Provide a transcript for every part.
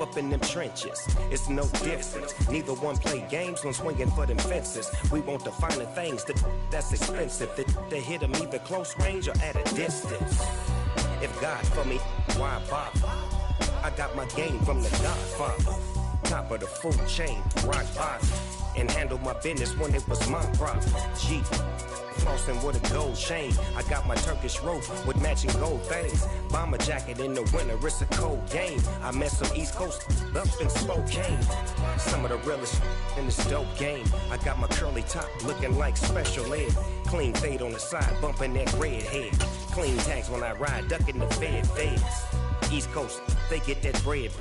up in them trenches. It's no difference. Neither one play games when swinging for them fences. We want the finer things that's expensive. They hit them either close range or at a distance. If God for me, why bother? I got my game from the Godfather. Top of the food chain, rock bottom. And handle my business when it was my problem. G, flossing with a gold chain. I got my Turkish rope with matching gold things. Bomber jacket in the winter, it's a cold game. I met some East Coast up in Spokane. Some of the realest in this dope game. I got my curly top looking like special ed. Clean fade on the side, bumping that red head. Clean tags when I ride, ducking the feds. East Coast, they get that bread.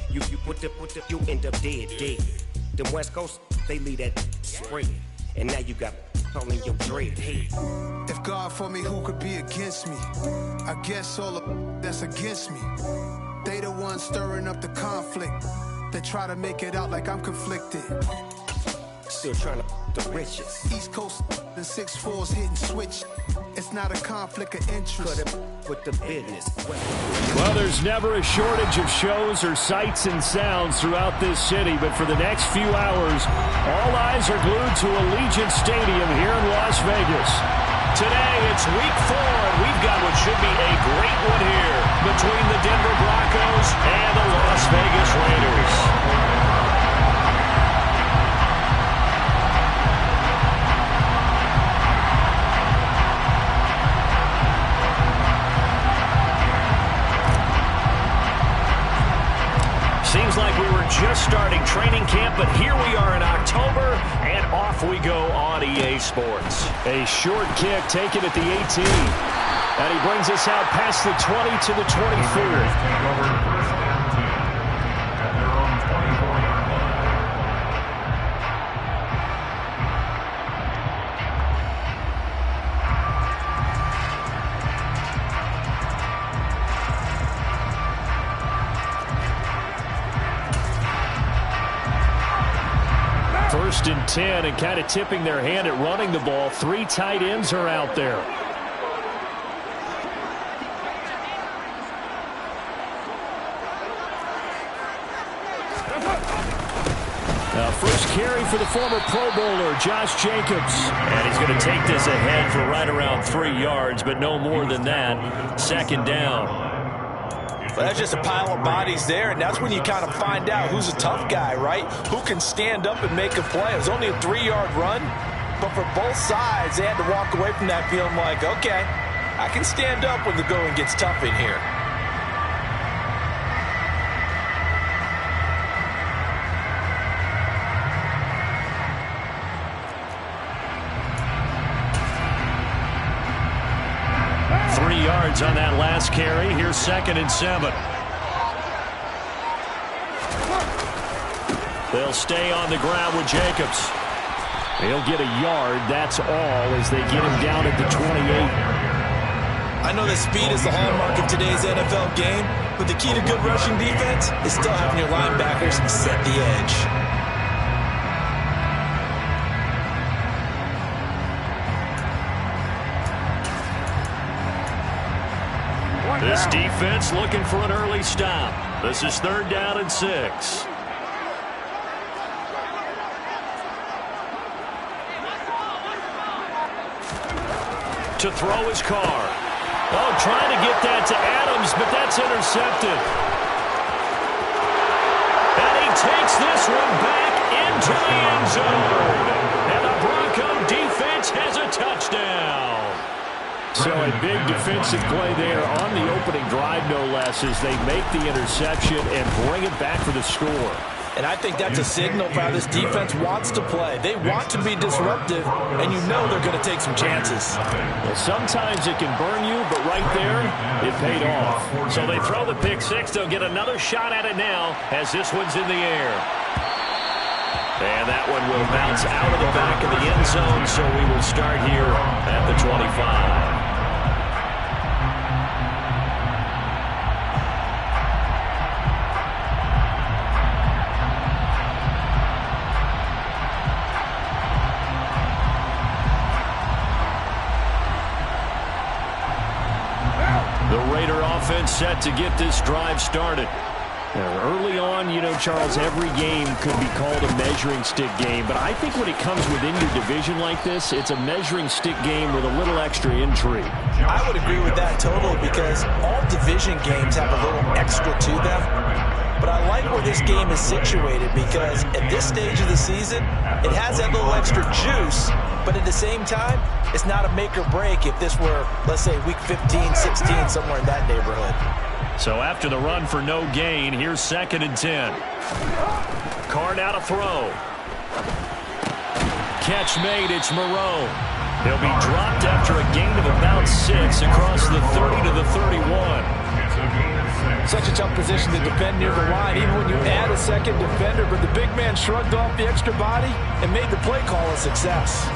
You put the, you end up dead. Them West Coast, they leave that spread. And now you got all in your dread head. If God for me, who could be against me? I guess all of that's against me. They the ones stirring up the conflict. They try to make it out like I'm conflicted. Still trying to the riches. East Coast, the 6'4's hitting switch. It's not a conflict of interest. Cut it with the business. Well, there's never a shortage of shows or sights and sounds throughout this city, but for the next few hours, all eyes are glued to Allegiant Stadium here in Las Vegas. Today, it's week 4, and we've got what should be a great one here between the Denver Broncos and the Las Vegas Raiders. Seems like we were just starting training camp, but here we are in October, and off we go on EA Sports. A short kick taken at the 18. And he brings us out past the 20 to the 24. First and 10, and kind of tipping their hand at running the ball. 3 tight ends are out there. First carry for the former Pro Bowler, Josh Jacobs. And he's going to take this ahead for right around 3 yards, but no more than that. Second down. Well, that's just a pile of bodies there, and that's when you kind of find out who's a tough guy, right? Who can stand up and make a play. It was only a 3-yard run, but for both sides, they had to walk away from that feeling like, okay, I can stand up when the going gets tough in here. On that last carry. Here's 2nd and 7. They'll stay on the ground with Jacobs. He'll get a yard, that's all, as they get him down at the 28. I know that speed is the hallmark of today's NFL game, but the key to good rushing defense is still having your linebackers set the edge. This defense looking for an early stop. This is 3rd down and 6. To throw his car. Oh, trying to get that to Adams, but that's intercepted. And he takes this one back into the end zone. And the Bronco defense has a touchdown. So a big defensive play there on the opening drive, no less, as they make the interception and bring it back for the score. And I think that's a signal for how this defense wants to play. They want to be disruptive, and you know they're going to take some chances. Well, sometimes it can burn you, but right there, it paid off. So they throw the pick 6. They'll get another shot at it now as this one's in the air. And that one will bounce out of the back of the end zone, so we will start here at the 25. The Raider offense set to get this drive started. Early on, you know, Charles, every game could be called a measuring stick game. But I think when it comes within your division like this, it's a measuring stick game with a little extra intrigue. I would agree with that totally because all division games have a little extra to them. But I like where this game is situated because at this stage of the season, it has that little extra juice. But at the same time, it's not a make or break if this were, let's say, week 15, 16, somewhere in that neighborhood. So after the run for no gain, here's 2nd and 10. Carr now to throw. Catch made, it's Moreau. He'll be dropped after a gain of about 6 across the 30 to the 31. Such a tough position to defend near the line, even when you add a second defender, but the big man shrugged off the extra body and made the play call a success.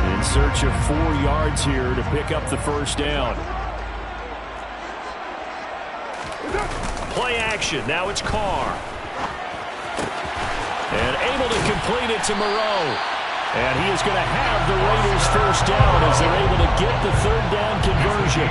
In search of 4 yards here to pick up the first down. Play action. Now it's Carr. And able to complete it to Moreau. And he is going to have the Raiders first down as they're able to get the 3rd down conversion.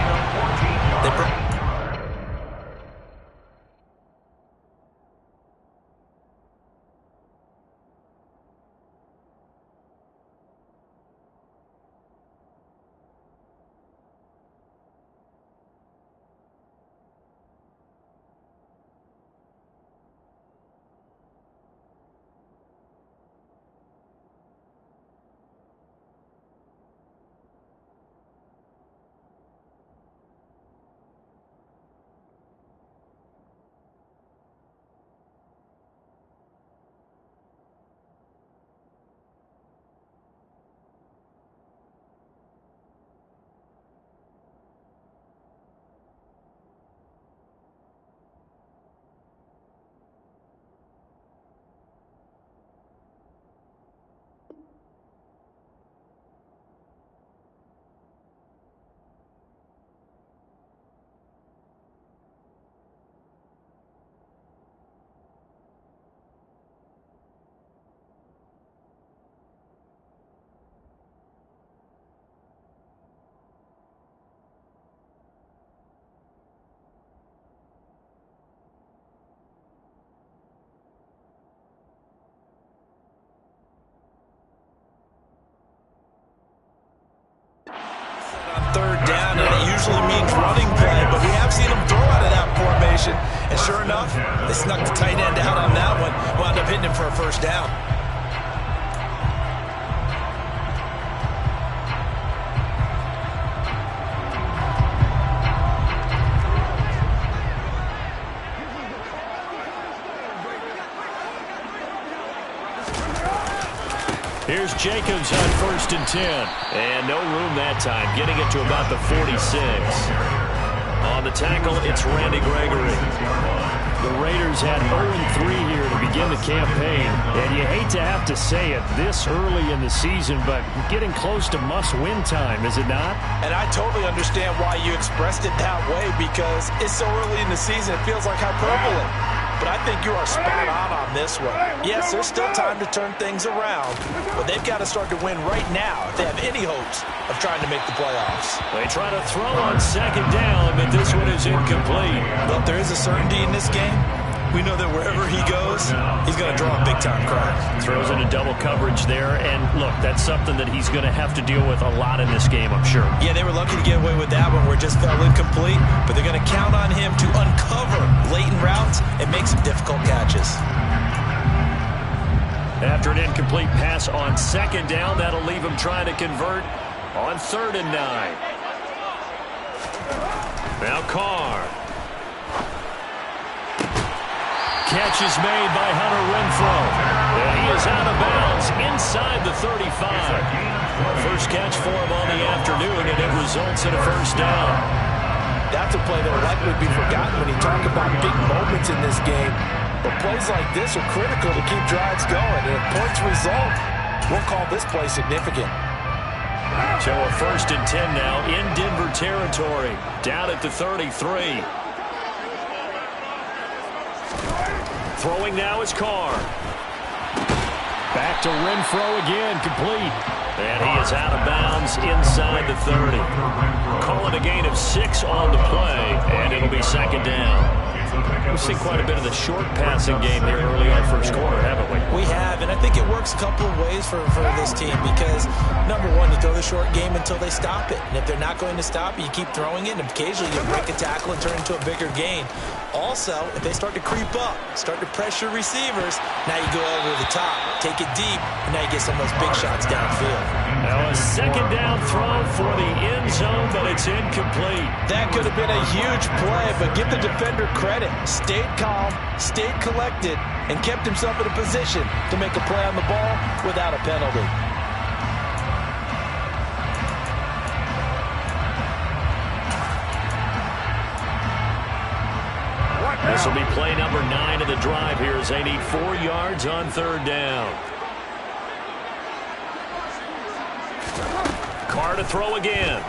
Third down, and it usually means running play, but we have seen them throw out of that formation, and sure enough, they snuck the tight end out on that one, wound up hitting him for a first down. Here's Jacobs on 1st and 10. And no room that time, getting it to about the 46. On the tackle, it's Randy Gregory. The Raiders had 0-3 here to begin the campaign. And you hate to have to say it this early in the season, but getting close to must-win time, is it not? And I totally understand why you expressed it that way because it's so early in the season, it feels like hyperbole. But I think you are spot on this one. Yes, there's still time to turn things around, but they've got to start to win right now if they have any hopes of trying to make the playoffs. They try to throw on 2nd down, but this one is incomplete. But there is a certainty in this game. We know that wherever he goes, he's going to draw a big-time crowd. Throws into double coverage there, and look, that's something that he's going to have to deal with a lot in this game, I'm sure. Yeah, they were lucky to get away with that one where it just fell incomplete, but they're going to count on him to uncover blatant routes and make some difficult catches. After an incomplete pass on 2nd down, that'll leave him trying to convert on 3rd and 9. Now Carr. Catch is made by Hunter Renfrow. And he is out of bounds inside the 35. First catch for him on the afternoon, and it results in a first down. That's a play that will likely be forgotten when you talk about big moments in this game. But plays like this are critical to keep drives going. And if points result, we'll call this play significant. So a 1st and 10 now in Denver territory. Down at the 33. Throwing now is Carr. Back to Renfrow again, complete. And he is out of bounds inside the 30. Call it a gain of 6 on the play, and it'll be second down. We've seen quite a bit of the short passing game here early on first quarter, haven't we? We have, and I think it works a couple of ways for this team because, number one, you throw the short game until they stop it. And if they're not going to stop it, you keep throwing it, and occasionally you break a tackle and turn it into a bigger gain. Also, if they start to creep up, start to pressure receivers, now you go over the top, take it deep, and now you get some of those big shots downfield. Now a second down throw for the end zone, but it's incomplete. That could have been a huge play, but give the defender credit. Stayed calm, stayed collected, and kept himself in a position to make a play on the ball without a penalty. This will be play number 9 of the drive here as they need 4 yards on third down. Carr to throw again.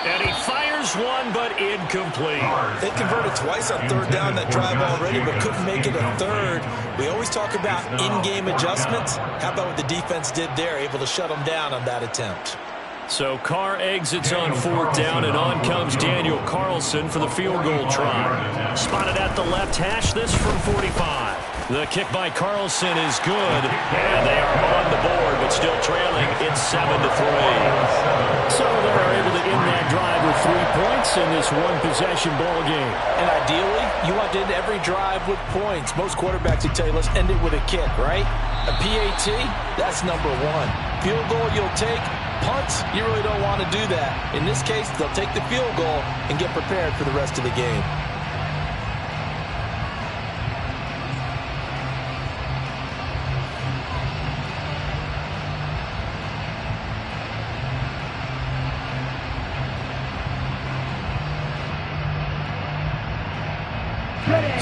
And he fires one, but incomplete. They converted twice on third down that drive already, but couldn't make it a third. We always talk about in-game adjustments. How about what the defense did there, able to shut them down on that attempt? So Carr exits on fourth down, and on comes Daniel Carlson for the field goal try. Spotted at the left hash, this from 45. The kick by Carlson is good, and they are on the board, but still trailing. It's 7-3. So they're able to end that drive with 3 points in this one-possession ball game. And ideally, you want to end every drive with points. Most quarterbacks would tell you, let's end it with a kick, right? A PAT, that's number 1. Field goal you'll take. Punts, you really don't want to do that. In this case, they'll take the field goal and get prepared for the rest of the game.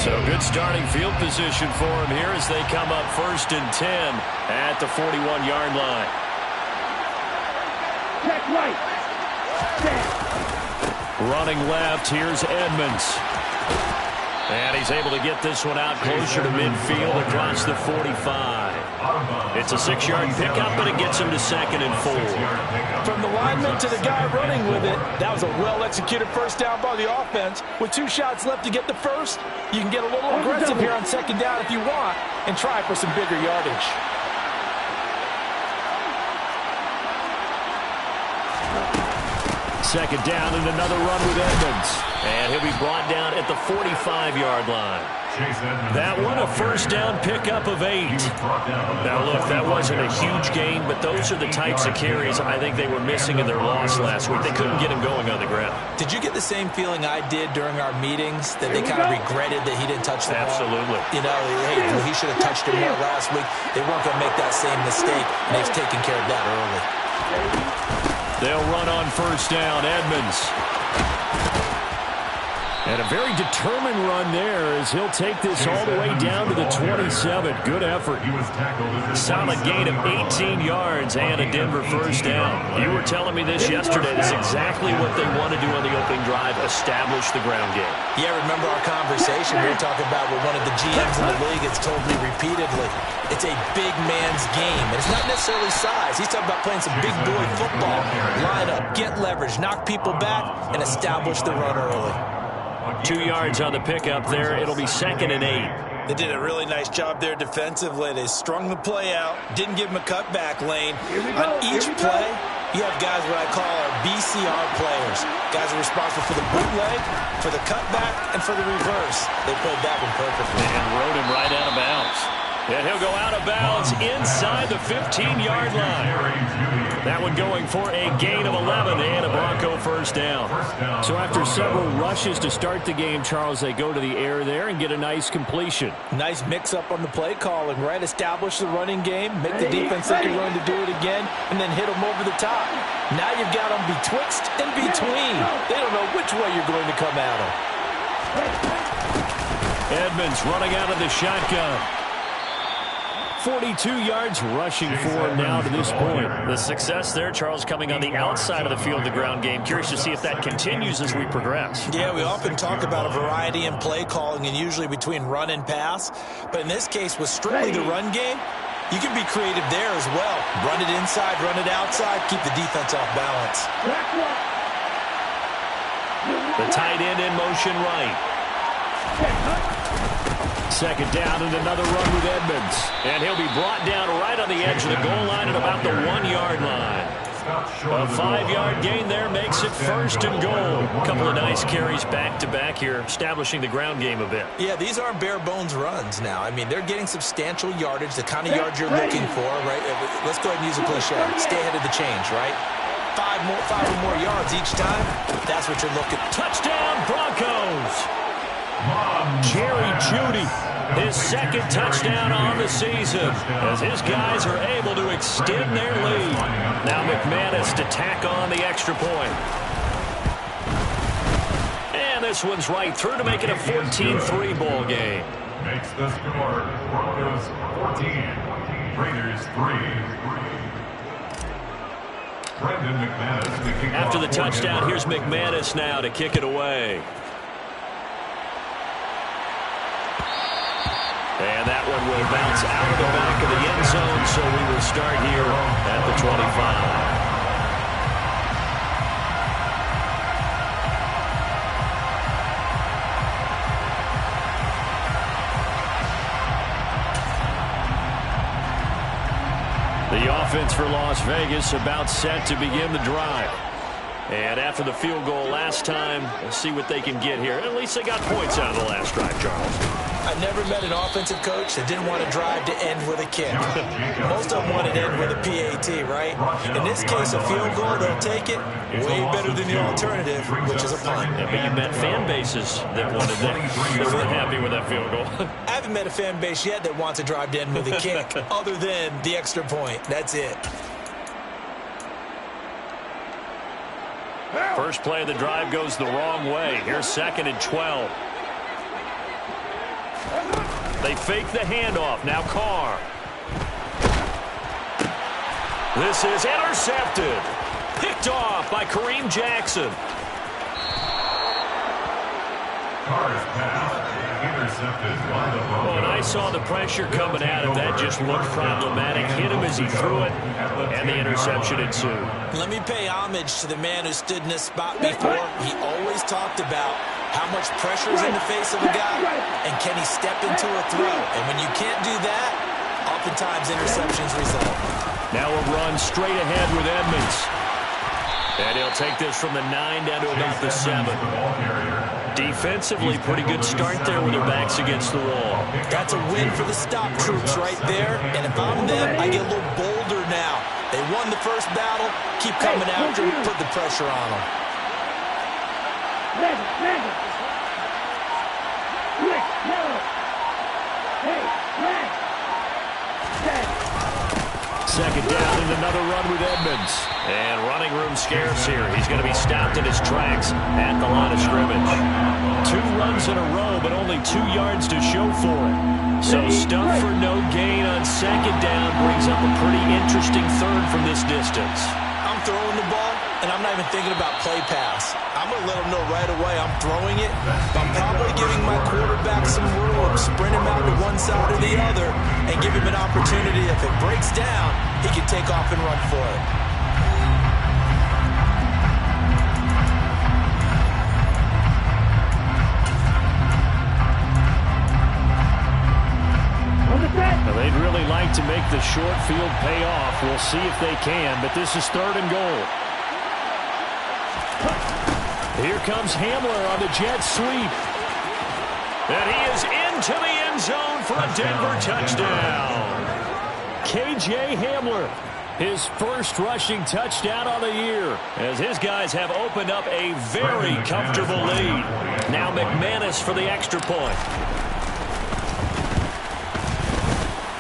So good starting field position for him here as they come up 1st and 10 at the 41-yard line. Right. Running left, here's Edmonds. And he's able to get this one out closer to midfield across the 45. It's a 6-yard pickup, but it gets him to 2nd and 4. From the lineman to the guy running with it, that was a well-executed first down by the offense. With 2 shots left to get the first, you can get a little aggressive here on 2nd down if you want and try for some bigger yardage. Second down and another run with Edmonds. And he'll be brought down at the 45-yard line. That one, a first down pickup of 8. Now, look, that wasn't a huge gain, but those are the types of carries I think they were missing in their loss last week. They couldn't get him going on the ground. Did you get the same feeling I did during our meetings, that they kind of regretted that he didn't touch the ball? Absolutely. You know, hey, he should have touched it more last week. They weren't going to make that same mistake, and they've taken care of that early. They'll run on first down. Edmonds. And a very determined run there as he'll take this all the way down to the 27. Good effort. Solid gain of 18 yards and a Denver first down. You were telling me this yesterday. This is exactly what they want to do on the opening drive, establish the ground game. Yeah, remember our conversation? We were talking about what one of the GMs in the league has told me repeatedly. It's a big man's game. And it's not necessarily size. He's talking about playing some big boy football. Line up, get leverage, knock people back, and establish the run early. 2 yards on the pickup there. It'll be 2nd and 8. They did a really nice job there defensively. They strung the play out, didn't give him a cutback lane. On each play, you have guys what I call our BCR players. Guys are responsible for the bootleg, for the cutback, and for the reverse. They played that one perfectly. And rode him right out of bounds. And he'll go out of bounds inside the 15-yard line. That one going for a gain of 11 and a Bronco first down. So after several rushes to start the game, Charles, they go to the air there and get a nice completion. Nice mix-up on the play calling, right? Establish the running game, make the defense think you're going to do it again, and then hit them over the top. Now you've got them betwixt and between. They don't know which way you're going to come at them. Edmonds running out of the shotgun. 42 yards rushing for him now to this point. The success there, Charles, coming on the outside of the field, the ground game. Curious to see if that continues as we progress. Yeah, we often talk about a variety in play calling and usually between run and pass. But in this case, with strictly the run game, You can be creative there as well. Run it inside, run it outside, keep the defense off balance. The tight end in motion right. Second down and another run with Edmonds. And he'll be brought down right on the edge of the goal line at about the 1-yard line. A 5-yard gain there makes it first and goal. A couple of nice carries back-to-back here, establishing the ground game a bit. Yeah, these aren't bare-bones runs now. I mean, they're getting substantial yardage, the kind of yards you're looking for, right? Let's go ahead and use a cliche. Stay ahead of the change, right? Five or more yards each time, that's what you're looking for. Touchdown, Broncos! Jerry Jeudy, his second touchdown on the season, as his guys are able to extend their lead. Now McManus to tack on the extra point. And this one's right through to make it a 14-3 ball game. Makes the score Broncos 14, Raiders 3. After the touchdown, here's McManus now to kick it away. And that one will bounce out of the back of the end zone, so we will start here at the 25. The offense for Las Vegas about set to begin the drive. And after the field goal last time, we'll see what they can get here. At least they got points out of the last drive, Charles. I've never met an offensive coach that didn't want to drive to end with a kick. Most of them want to end with a PAT, right? In this case, a field goal, they'll take it. Way better than the alternative, which is a punt. Yeah, but you met fan bases that wanted that. They weren't happy with that field goal. I haven't met a fan base yet that wants to drive to end with a kick, other than the extra point. That's it. First play of the drive goes the wrong way. Here's 2nd and 12. They fake the handoff. Now Carr. This is intercepted. Picked off by Kareem Jackson. Carr's pass intercepted by the Broncos. When I saw the pressure coming at him, that just looked problematic. Hit him as he threw it, and the interception ensued. Let me pay homage to the man who stood in this spot before. He always talked about how much pressure is in the face of a guy, and can he step into a throw? And when you can't do that, oftentimes interceptions result. Now a run straight ahead with Edmonds. And he'll take this from the 9 down to about the 7. Defensively, pretty good start there with their backs against the wall. That's a win for the stop troops right there. And if I'm them, I get a little bolder now. They won the first battle. Keep coming after them. Put the pressure on them. Second down and another run with Edmonds. And running room scarce here. He's going to be stopped in his tracks at the line of scrimmage. 2 runs in a row, but only 2 yards to show for it. So stuff for no gain on second down brings up a pretty interesting third from this distance. I'm throwing the ball, and I'm not even thinking about play pass. I'm going to let him know right away I'm throwing it. I'm probably giving my quarterback some room, sprint him out to one side or the other, and give him an opportunity. If it breaks down, he can take off and run for it. Now, they'd really like to make the short field pay off. We'll see if they can, but this is 3rd and goal. Here comes Hamler on the jet sweep. And he is into the end zone for a Denver touchdown. K.J. Hamler, his first rushing touchdown on the year, as his guys have opened up a very comfortable lead. Now McManus for the extra point.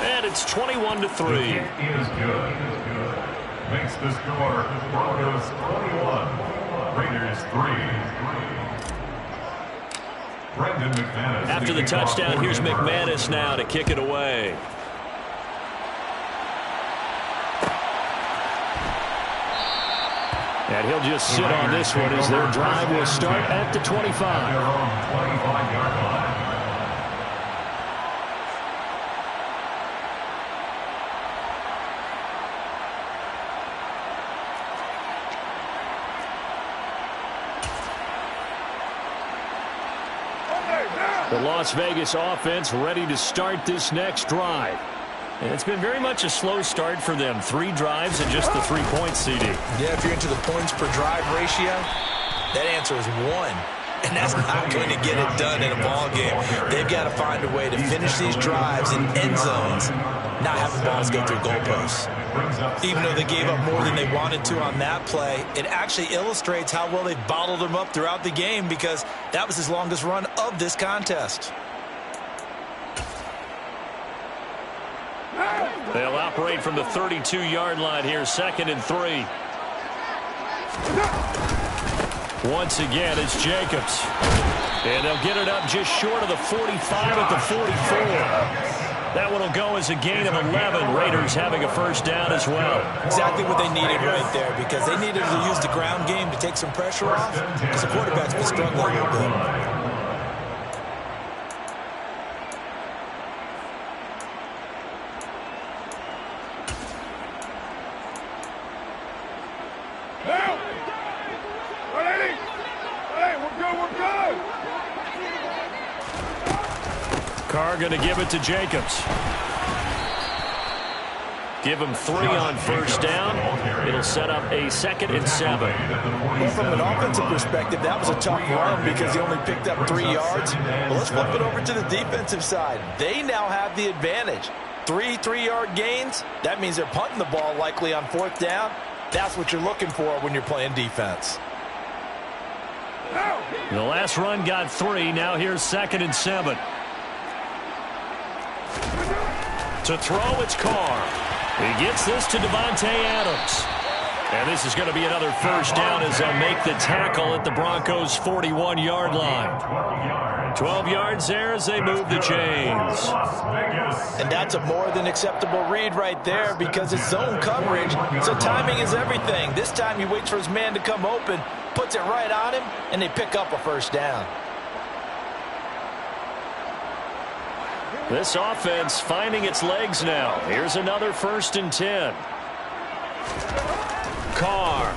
And it's 21-3. Is good. Makes the score Broncos 21, Raiders 3. After the touchdown, here's McManus now to kick it away. And he'll just sit on this one as their drive will start at the 25. The Las Vegas offense ready to start this next drive. And it's been very much a slow start for them. 3 drives and just the 3 points, CD. Yeah, if you're into the points per drive ratio, that answer is 1. And that's not going to get it done in a ball game. They've got to find a way to finish these drives in end zones, not having balls go through goalposts. Even though they gave up more than they wanted to on that play, it actually illustrates how well they bottled them up throughout the game, because that was his longest run of this contest. They'll operate from the 32-yard line here, 2nd and 3. Once again, it's Jacobs. And they'll get it up just short of the 45 at the 44. That one will go as a gain of 11. Raiders having a first down as well. Exactly what they needed right there, because they needed to use the ground game to take some pressure off, because the quarterback's been struggling a little bit. Carr going to give it to Jacobs. Give him 3 on first down. It'll set up a 2nd and 7. Well, from an offensive perspective, that was a tough run because he only picked up 3 yards. Well, let's flip it over to the defensive side. They now have the advantage. 3 3-yard gains. That means they're punting the ball likely on 4th down. That's what you're looking for when you're playing defense. The last run got 3. Now here's 2nd and 7. To throw, it's Carr. He gets this to Devontae Adams. And this is going to be another first down as they'll make the tackle at the Broncos' 41-yard line. 12 yards there as they move the chains. And that's a more than acceptable read right there, because it's zone coverage, so timing is everything. This time he waits for his man to come open, puts it right on him, and they pick up a first down. This offense finding its legs now. Here's another 1st and 10. Carr.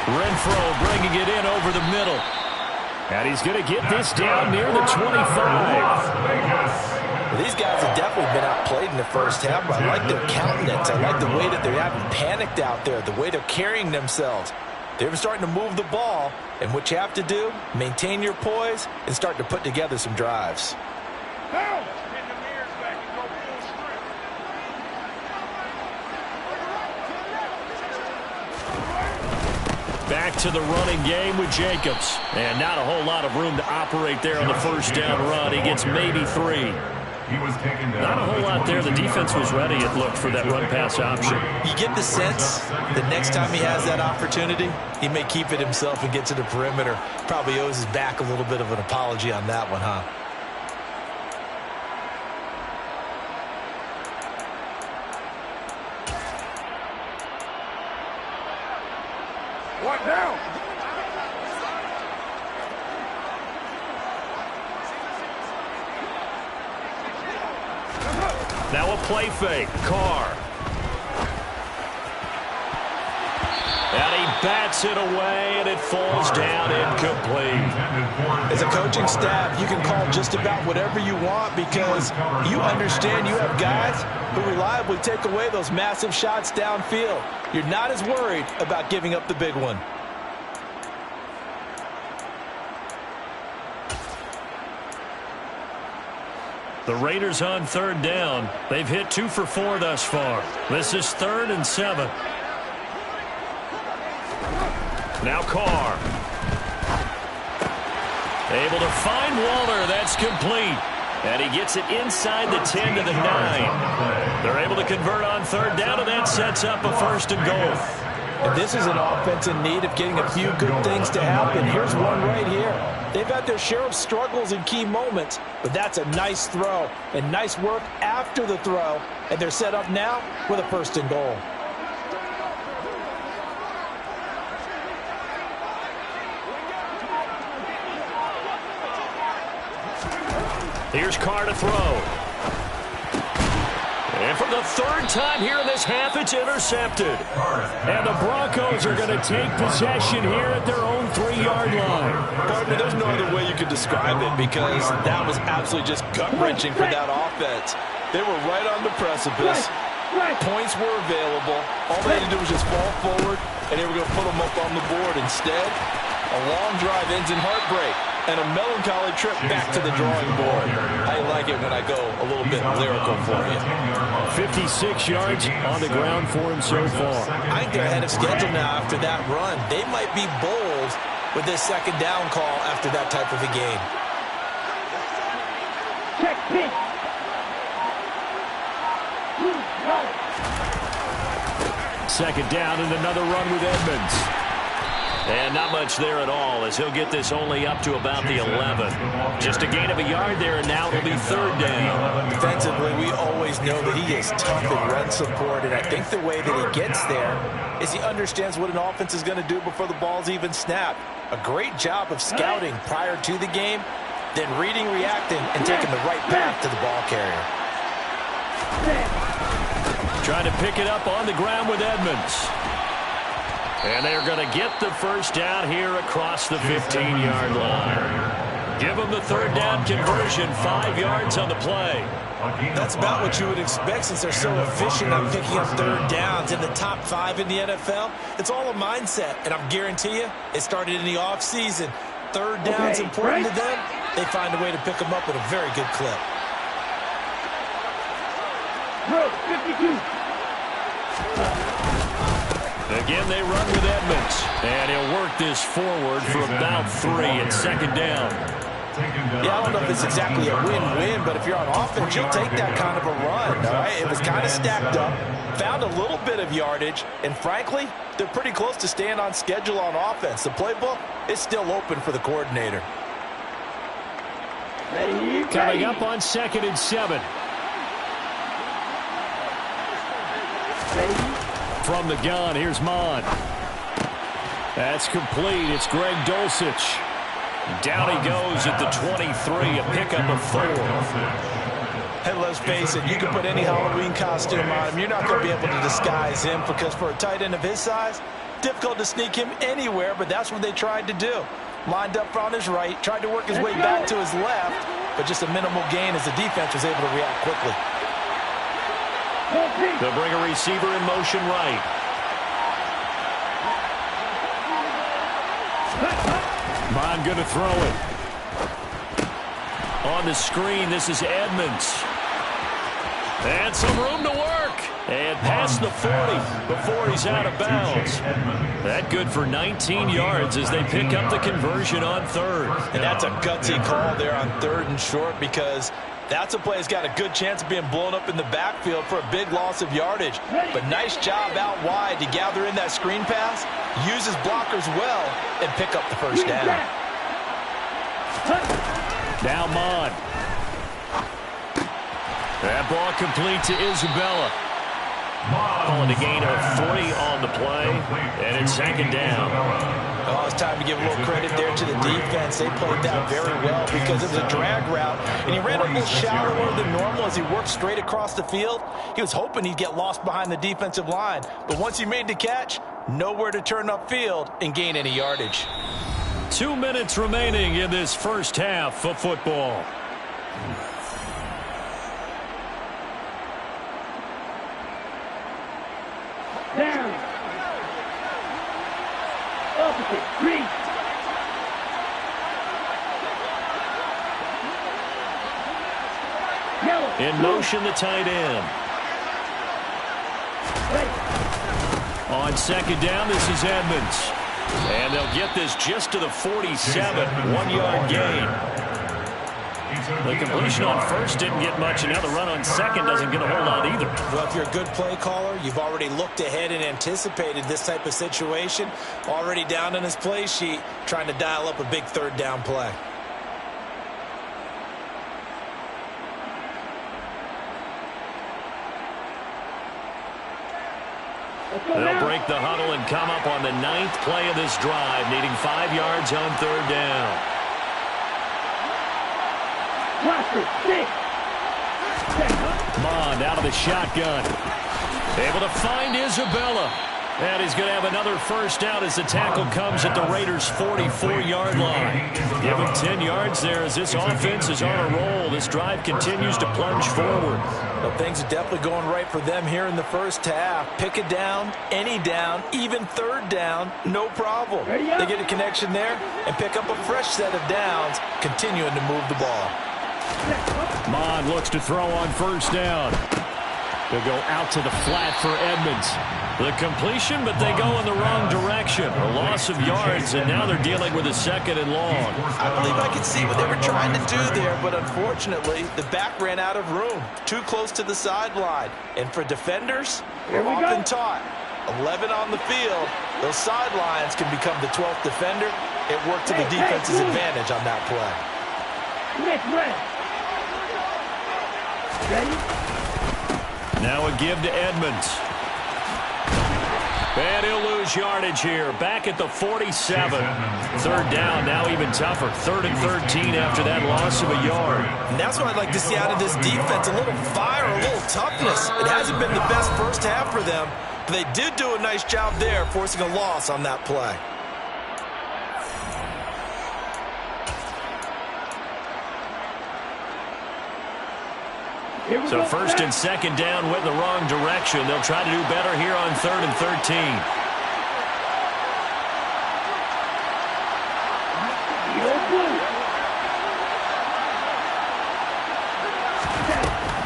Renfro bringing it in over the middle. And he's going to get this down near the 25. Well, these guys have definitely been outplayed in the first half, but I like their countenance. I like the way that they haven't panicked out there, the way they're carrying themselves. They're starting to move the ball, and what you have to do, maintain your poise and start to put together some drives. Back to the running game with Jacobs. And not a whole lot of room to operate there on the first down run. He gets maybe 3. Not a whole lot there. The defense was ready, it looked, for that run-pass option. You get the sense that next time he has that opportunity, he may keep it himself and get to the perimeter. Probably owes his back a little bit of an apology on that one, huh? What now? Now a play fake. Carr. And he bats it away, and it falls down incomplete. As a coaching staff, you can call just about whatever you want, because you understand you have guys who reliably take away those massive shots downfield. You're not as worried about giving up the big one. The Raiders on 3rd down. They've hit 2 for 4 thus far. This is 3rd and 7. Now Carr. Able to find Waller. That's complete. And he gets it inside the 10 to the 9. They're able to convert on 3rd down, and that sets up a 1st and goal. And this is an offense in need of getting a few good things to happen. Here's one right here. They've had their share of struggles in key moments, but that's a nice throw and nice work after the throw. And they're set up now with a 1st and goal. Here's Carr to throw. And for the third time here in this half, it's intercepted. And the Broncos are going to take possession here at their own 3-yard line. Partner, there's no other way you could describe it because that was absolutely just gut-wrenching for that offense. They were right on the precipice. Points were available. All they had to do was just fall forward, and they were going to put them up on the board. Instead, a long drive ends in heartbreak and a melancholy trip back to the drawing board. I like it when I go a little bit lyrical for you. 56 yards on the ground for him so far. I think they're ahead of schedule now after that run. They might be bold with this second down call after that type of a game. Check pitch. Second down and another run with Edmonds. And not much there at all as he'll get this only up to about the 11. Just a gain of a yard there, and now it'll be third down. Defensively, we always know that he is tough in run support, and I think the way that he gets there is he understands what an offense is going to do before the ball's even snapped. A great job of scouting prior to the game, then reading, reacting, and taking the right path to the ball carrier. Trying to pick it up on the ground with Edmonds. And they're going to get the first down here across the 15-yard line. Give them the third down conversion, 5 yards on the play. That's about what you would expect since they're so efficient at picking up third downs in the top 5 in the NFL. It's all a mindset, and I guarantee you it started in the offseason. Third down's important to them. They find a way to pick them up at a very good clip. 52. Again, they run with Edmonds. And he'll work this forward for about 3 and second down. Yeah, I don't know if it's exactly a win-win, but if you're on offense, you'll take that kind of a run, all right? It was kind of stacked up, found a little bit of yardage, and frankly, they're pretty close to staying on schedule on offense. The playbook is still open for the coordinator. Coming up on 2nd and 7. From the gun, here's Mon. That's complete. It's Greg Dulcich. Down he goes at the 23, a pickup of 4. Hey, let's face it, you can put any Halloween costume on him. You're not going to be able to disguise him because for a tight end of his size, difficult to sneak him anywhere, but that's what they tried to do. Lined up on his right, tried to work his way back to his left, but just a minimal gain as the defense was able to react quickly. They'll bring a receiver in motion right. Bond going to throw it. On the screen, this is Edmonds. And some room to work. And past the 40 before he's out of bounds. That good for 19 yards as they pick up the conversion on third. And that's a gutsy call there on 3rd and short because that's a play that's got a good chance of being blown up in the backfield for a big loss of yardage. But nice job out wide to gather in that screen pass, use his blockers well, and pick up the first down. Now Mon. That ball complete to Isabella. Calling a gain of 3 on the play, and it's second down. Oh, it's time to give a little credit there to the defense. They played that very well because it was a drag route, and he ran a little shallower than normal as he worked straight across the field. He was hoping he'd get lost behind the defensive line, but once he made the catch, nowhere to turn upfield and gain any yardage. 2 minutes remaining in this first half of football. Down. Opposite. 3. Yellow. In motion, the tight end. On second down, this is Edmonds. And they'll get this just to the 47, 1-yard gain. The completion on first didn't get much, and now the run on second doesn't get a whole lot either. Well, if you're a good play caller, you've already looked ahead and anticipated this type of situation. Already down on his play sheet, trying to dial up a big third down play. They'll break the huddle and come up on the 9th play of this drive, needing 5 yards on third down. Cluster 6. Mon Mond out of the shotgun. Able to find Isabella. And he's going to have another first down as the tackle comes at the Raiders' 44-yard line. Give him 10 yards there as this offense is on a roll. This drive continues to plunge forward. Well, things are definitely going right for them here in the first half. Pick a down, any down, even third down, no problem. They get a connection there and pick up a fresh set of downs, continuing to move the ball. Mond looks to throw on first down. They'll go out to the flat for Edmonds. The completion, but they go in the wrong direction. A loss of yards, and now they're dealing with a second and long. I believe I could see what they were trying to do there, but unfortunately, the back ran out of room. Too close to the sideline. And for defenders, we're often taught, 11 on the field, those sidelines can become the 12th defender. It worked to the defense's advantage on that play. Now a give to Edmonds. And he'll lose yardage here. Back at the 47. Third down, now even tougher. 3rd and 13 after that loss of a yard. And that's what I'd like to see out of this defense. A little fire, a little toughness. It hasn't been the best first half for them, but they did do a nice job there, forcing a loss on that play. So first and second down went in the wrong direction. They'll try to do better here on 3rd and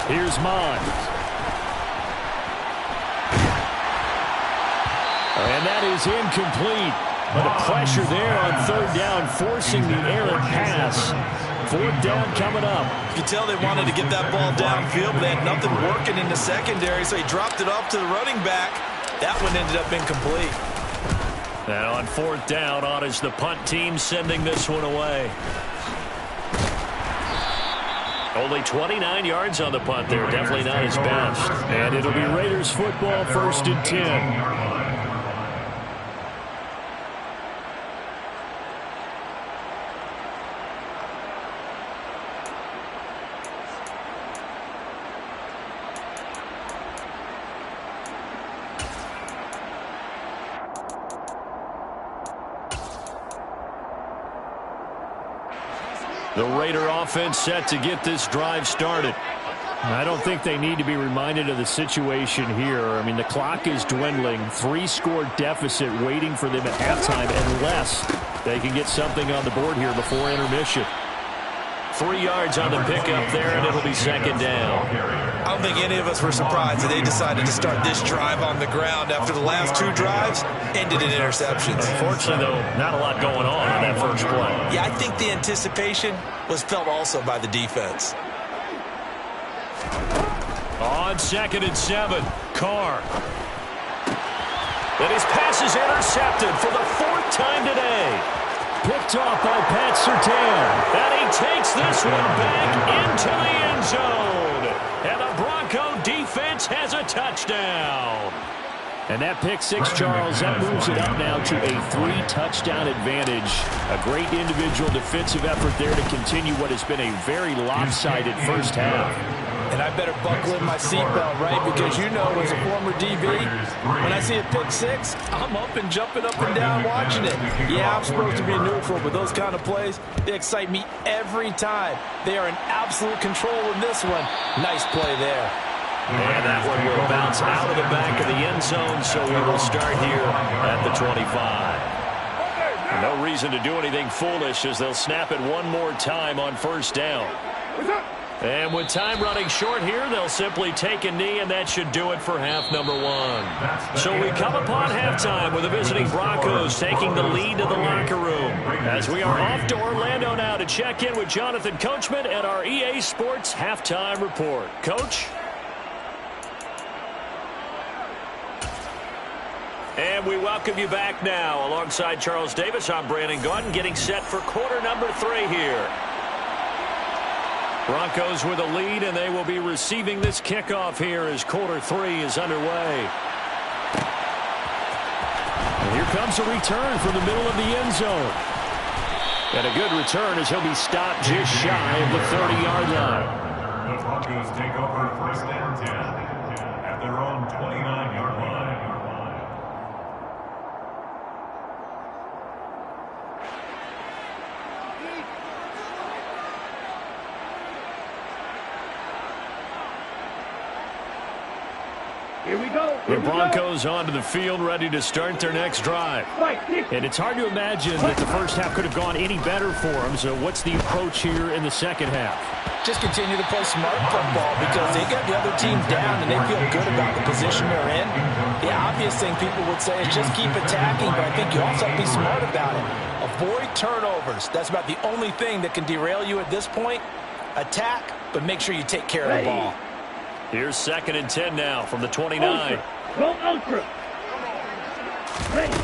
13. Here's Mond. And that is incomplete. But a pressure there on 3rd down, forcing the errant pass. 4th down coming up. You can tell they wanted to get that ball downfield, but they had nothing working in the secondary, so he dropped it off to the running back. That one ended up incomplete. And on 4th down, on is the punt team sending this one away. Only 29 yards on the punt there. Definitely not his best. And it'll be Raiders football, 1st and 10. The Raider offense set to get this drive started. I don't think they need to be reminded of the situation here. I mean, the clock is dwindling. 3-score deficit waiting for them at halftime unless they can get something on the board here before intermission. 3 yards on the pickup there, and it'll be second down. I don't think any of us were surprised that they decided to start this drive on the ground after the last 2 drives ended in interceptions. Unfortunately, though, not a lot going on that first play. Yeah, I think the anticipation was felt also by the defense. On 2nd and 7, Carr. And his pass is intercepted for the 4th time today. Picked off by Pat Surtain. And he takes this one back into the end zone. And the Bronco defense has a touchdown. And that pick six, Charles, that moves it up now to a 3-touchdown advantage. A great individual defensive effort there to continue what has been a very lopsided first half. And I better buckle in my seatbelt, right? Because you know, as a former DB, when I see a pick six, I'm up and jumping up and down watching it. Yeah, I'm supposed to be neutral, but those kind of plays, they excite me every time. They are in absolute control in this one. Nice play there. And that one will bounce out of the back of the end zone, so we will start here at the 25. No reason to do anything foolish as they'll snap it one more time on first down. And with time running short here, they'll simply take a knee, and that should do it for half number one. So we come upon halftime with the visiting Broncos taking the lead to the locker room. As we are off to Orlando now to check in with Jonathan Coachman at our EA Sports Halftime Report. Coach? And we welcome you back now. Alongside Charles Davis, I'm Brandon Gaudin, getting set for quarter number 3 here. Broncos with a lead, and they will be receiving this kickoff here as quarter 3 is underway. And here comes a return from the middle of the end zone. And a good return as he'll be stopped just shy of the 30-yard line. The Broncos take over 1st and 10 at their own 29-yard line. Here we go. The Broncos onto the field, ready to start their next drive. And it's hard to imagine that the first half could have gone any better for them. So what's the approach here in the second half? Just continue to play smart football because they got the other team down and they feel good about the position they're in. The obvious thing people would say is just keep attacking, but I think you also have to be smart about it. Avoid turnovers. That's about the only thing that can derail you at this point. Attack, but make sure you take care of the ball. Here's 2nd and 10 now from the 29. Go ultra. Ready.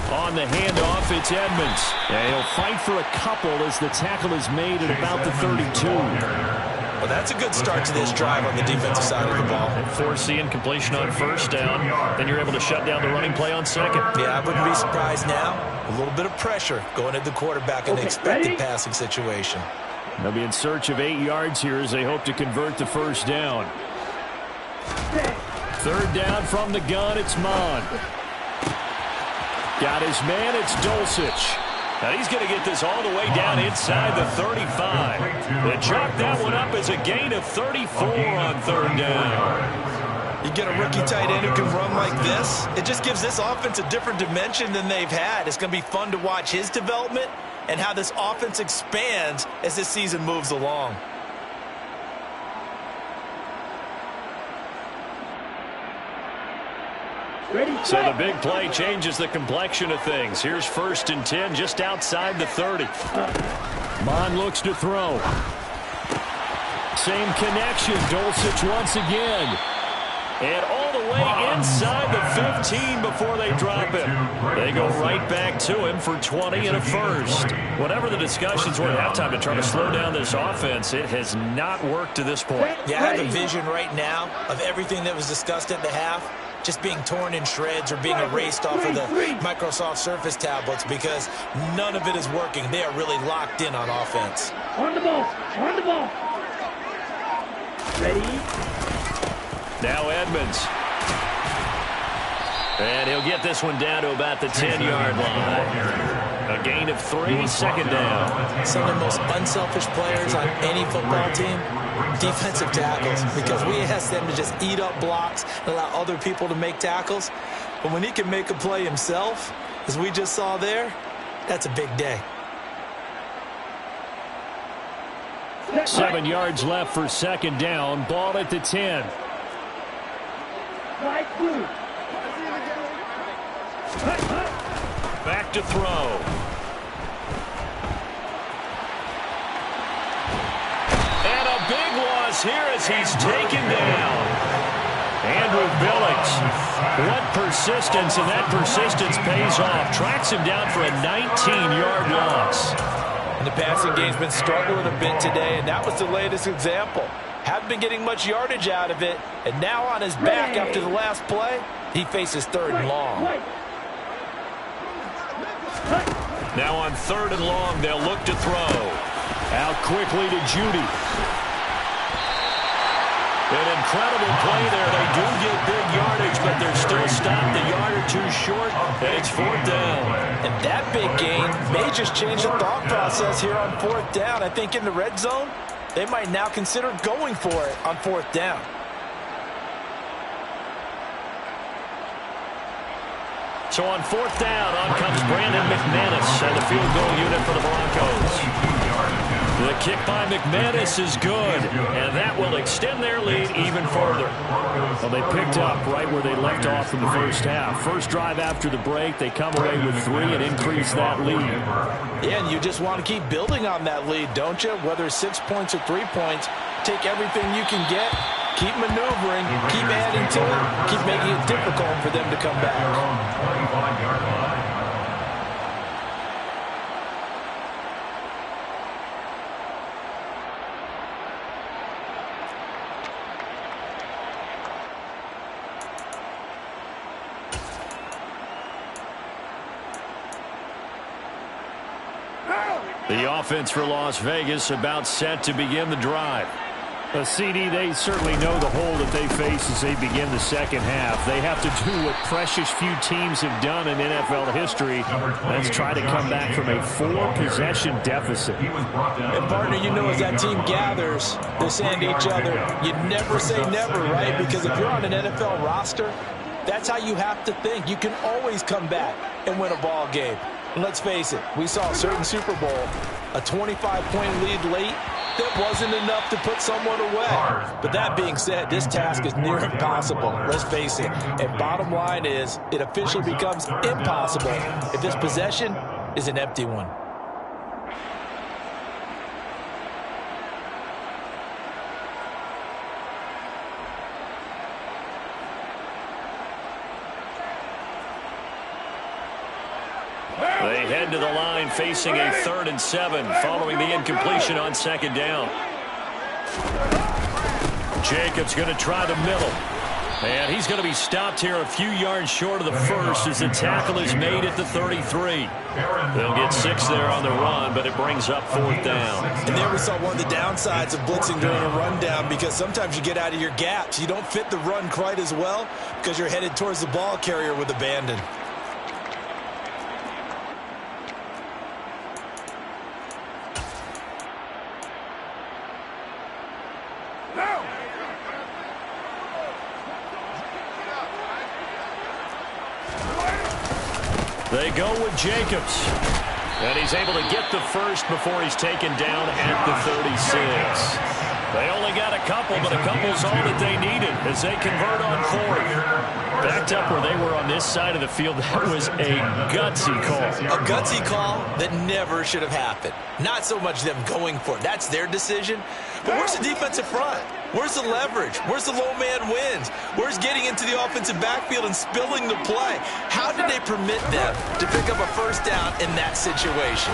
On the handoff, it's Edmonds. And he'll fight for a couple as the tackle is made at about the 32. Well, that's a good start to this drive on the defensive side of the ball. Force the incompletion on 1st down. Then you're able to shut down the running play on 2nd. Yeah, I wouldn't be surprised now. A little bit of pressure going at the quarterback in the expected passing situation. They'll be in search of 8 yards here as they hope to convert the 1st down. 3rd down from the gun, it's Mon. Got his man, it's Dulcich. Now he's going to get this all the way down inside the 35. They chalk that one up as a gain of 34 on 3rd down. You get a rookie tight end who can run like this, it just gives this offense a different dimension than they've had. It's going to be fun to watch his development and how this offense expands as this season moves along. So the big play changes the complexion of things. Here's 1st and 10 just outside the 30. Mon looks to throw. Same connection. Dulcich once again. And all the way inside the 15 before they drop him. They go right back to him for 20 and a 1st. Whatever the discussions were at halftime to try to slow down this offense, it has not worked to this point. Yeah, I have a vision right now of everything that was discussed at the half just being torn in shreds or being erased off of the Microsoft Surface tablets because none of it is working. They are really locked in on offense. On the ball. On the ball. Ready. Now Edmonds. And he'll get this one down to about the 10-yard line. A gain of 3, 2nd down. Some of the most unselfish players on any football team, defensive tackles, because we ask them to just eat up blocks and allow other people to make tackles. But when he can make a play himself, as we just saw there, that's a big day. 7 yards left for 2nd down. Ball at the 10. Back to throw. And a big loss here as he's taken down. Andrew Billings. What persistence, and that persistence pays off. Tracks him down for a 19-yard loss. And the passing game's been struggling a bit today, and that was the latest example. Haven't been getting much yardage out of it, and now on his back after the last play, he faces 3rd and long. Now on 3rd and long, they'll look to throw. Out quickly to Judy. An incredible play there. They do get big yardage, but they're still stopped a yard or two short, and it's 4th down. And that big gain may just change the thought process here on 4th down. I think in the red zone, they might now consider going for it on 4th down. So on 4th down, on comes Brandon McManus and the field goal unit for the Broncos. The kick by McManus is good, and that will extend their lead even further. Well, they picked up right where they left off in the first half. First drive after the break, they come away with 3 and increase that lead. Yeah, and you just want to keep building on that lead, don't you? Whether it's 6 points or 3 points, take everything you can get, keep maneuvering, keep adding to it, keep making it difficult for them to come back. The offense for Las Vegas about set to begin the drive. CD, they certainly know the hole that they face as they begin the second half. They have to do what precious few teams have done in NFL history. Let's try to come back from a 4-possession deficit. And, partner, you know, as that team gathers, they're saying to each other, you never say never, right? Because if you're on an NFL roster, that's how you have to think. You can always come back and win a ball game. And let's face it, we saw a certain Super Bowl, a 25-point lead late. That wasn't enough to put someone away. But that being said, this task is near impossible. Let's face it. And bottom line is, it officially becomes impossible if this possession is an empty one. They head to the line facing a 3rd and 7 following the incompletion on 2nd down. Jacobs going to try the middle. And he's going to be stopped here a few yards short of the first as the tackle is made at the 33. They'll get 6 there on the run, but it brings up 4th down. And there we saw one of the downsides of blitzing during a rundown, because sometimes you get out of your gaps. You don't fit the run quite as well because you're headed towards the ball carrier with abandon. They go with Jacobs. And he's able to get the first before he's taken down at the 36. They only got a couple, but a couple's all that they needed as they convert on 4th. Backed up where they were on this side of the field, that was a gutsy call. A gutsy call that never should have happened. Not so much them going for it. That's their decision. But where's the defensive front? Where's the leverage? Where's the low man wins? Where's getting into the offensive backfield and spilling the play? How did they permit them to pick up a first down in that situation?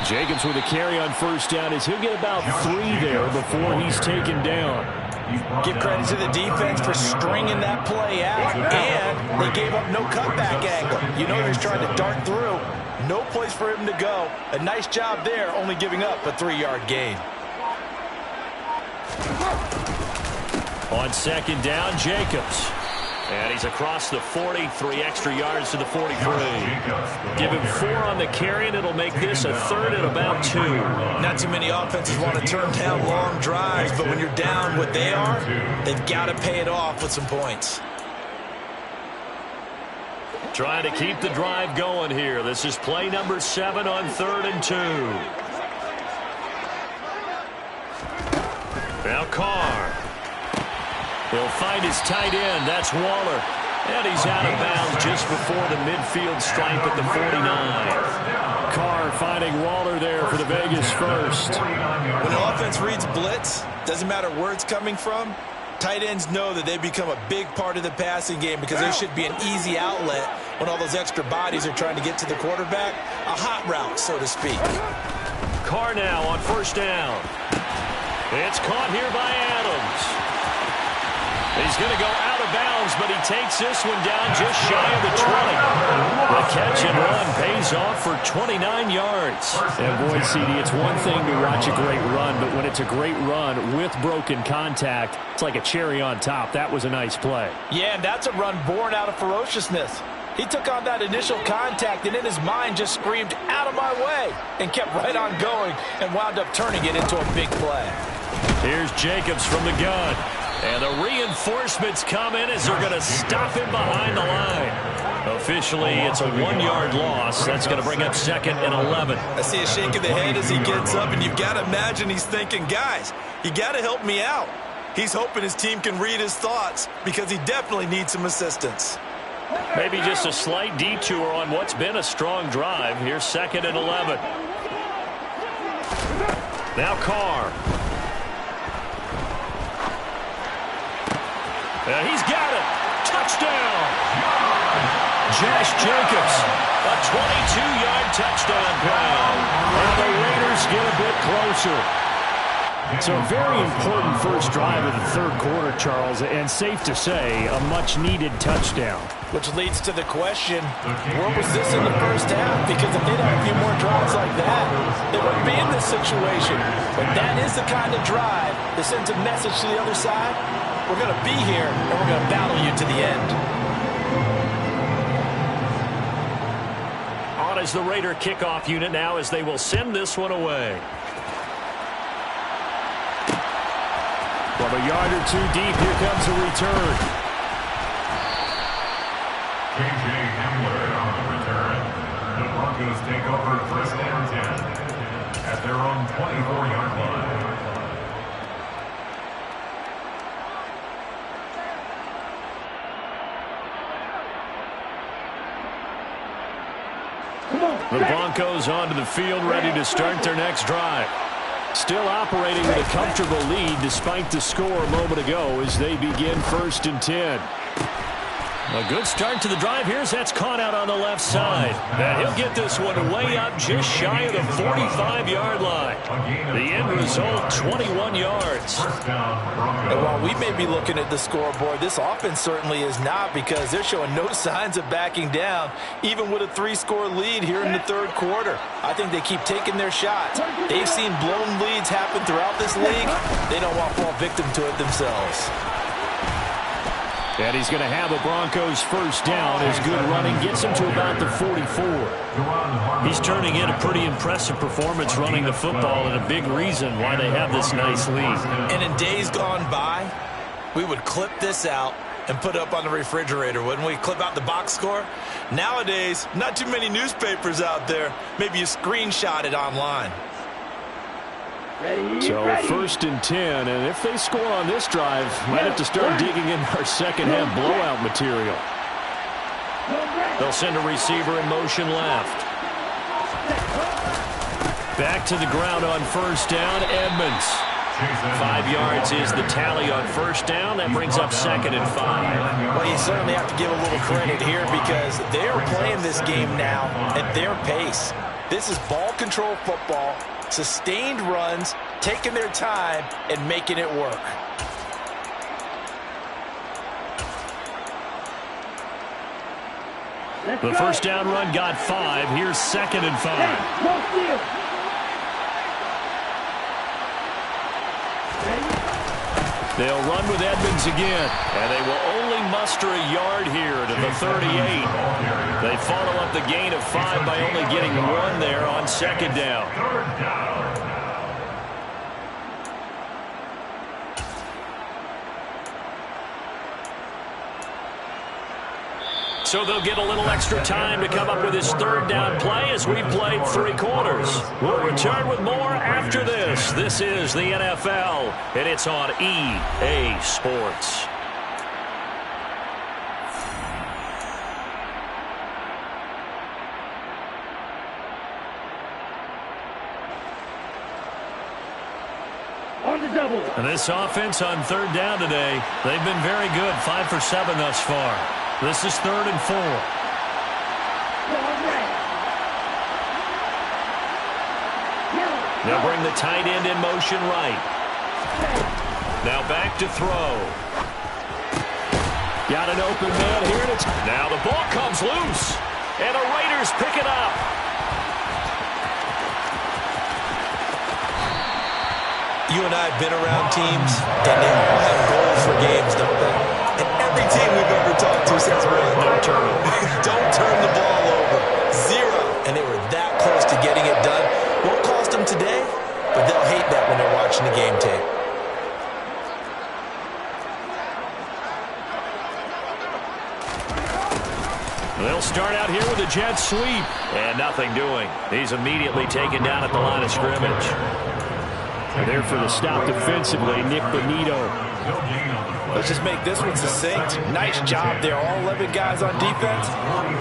Jacobs with a carry on 1st down as he'll get about 3 there before he's taken down. Give credit to the defense for stringing that play out, and they gave up no cutback angle. You know he was trying to dart through. No place for him to go. A nice job there, only giving up a 3-yard gain. On 2nd down, Jacobs. And he's across the 40, 3 extra yards to the 43. Give him 4 on the carry, and it'll make this a 3rd and about 2. Not too many offenses want to turn down long drives, but when you're down what they are, they've got to pay it off with some points. Trying to keep the drive going here. This is play number 7 on 3rd and 2. Now Carr. He'll find his tight end. That's Waller. And he's out of bounds just before the midfield stripe at the 49. Carr finding Waller there for the Vegas first. When the offense reads blitz, doesn't matter where it's coming from, tight ends know that they become a big part of the passing game because there should be an easy outlet when all those extra bodies are trying to get to the quarterback. A hot route, so to speak. Carr now on 1st down. It's caught here by Adams. He's going to go out of bounds, but he takes this one down just shy of the 20. The catch and run pays off for 29 yards. And boy, CD, it's one thing to watch a great run, but when it's a great run with broken contact, it's like a cherry on top. That was a nice play. Yeah, and that's a run born out of ferociousness. He took on that initial contact and in his mind just screamed, "Out of my way," and kept right on going and wound up turning it into a big play. Here's Jacobs from the gun. And the reinforcements come in as they're going to stop him behind the line. Officially, it's a 1-yard loss. That's going to bring up 2nd and 11. I see a shake of the head as he gets up, and you've got to imagine he's thinking, guys, you got to help me out. He's hoping his team can read his thoughts because he definitely needs some assistance. Maybe just a slight detour on what's been a strong drive. Here's 2nd and 11. Now Carr. He's got it. Touchdown. Josh Jacobs, a 22-yard touchdown play. And the Raiders get a bit closer. So a very important first drive of the third quarter, Charles, and safe to say, a much-needed touchdown. Which leads to the question, where was this in the first half? Because if they'd had a few more drives like that, they wouldn't be in this situation. But that is the kind of drive that sends a message to the other side. We're going to be here, and we're going to battle you to the end. On is the Raider kickoff unit now as they will send this one away. From a yard or two deep, here comes a return. J.J. Hamler on the return. The Broncos take over first and 10 at their own 24-yard line. The Broncos onto the field, ready to start their next drive. Still operating with a comfortable lead despite the score a moment ago as they begin first and 10. A good start to the drive. Here's that's caught out on the left side. And he'll get this one way up just shy of the 45-yard line. The end result, 21 yards. And while we may be looking at the scoreboard, this offense certainly is not, because they're showing no signs of backing down, even with a 3-score lead here in the third quarter. I think they keep taking their shots. They've seen blown leads happen throughout this league. They don't want to fall victim to it themselves. And he's going to have a Broncos first down as good running gets him to about the 44. He's turning in a pretty impressive performance running the football, and a big reason why they have this nice lead. And in days gone by, we would clip this out and put it up on the refrigerator, wouldn't we? Clip out the box score. Nowadays, not too many newspapers out there. Maybe you screenshot it online. So first and 10, and if they score on this drive, might have to start digging in our second half blowout material. They'll send a receiver in motion left. Back to the ground on first down, Edmonds. 5 yards is the tally on first down. That brings up second and 5. Well, you certainly have to give a little credit here, because they're playing this game now at their pace. This is ball control football. Sustained runs, taking their time, and making it work. The first down run got 5. Here's second and 5. They'll run with Edmonds again, and they will only muster a yard here to the 38. They follow up the gain of 5 by only getting 1 there on second down. So they'll get a little extra time to come up with his third down play as we played 3 quarters. We'll return with more after this. This is the NFL, and it's on EA Sports. And this offense on third down today, they've been very good, 5 for 7 thus far. This is 3rd and 4. They'll bring the tight end in motion right. Now back to throw. Got an open man here. And now the ball comes loose. And the Raiders pick it up. You and I have been around teams, and they all have goals for games, don't they? And every team we've ever talked to says, "Ron, no turnover. Don't turn the ball over." 0. And they were that close to getting it done. Won't cost them today, but they'll hate that when they're watching the game tape. They'll start out here with a jet sweep. And nothing doing. He's immediately taken down at the line of scrimmage. There for the stop defensively, Nick Bonito. Let's just make this one succinct. Nice job there. All 11 guys on defense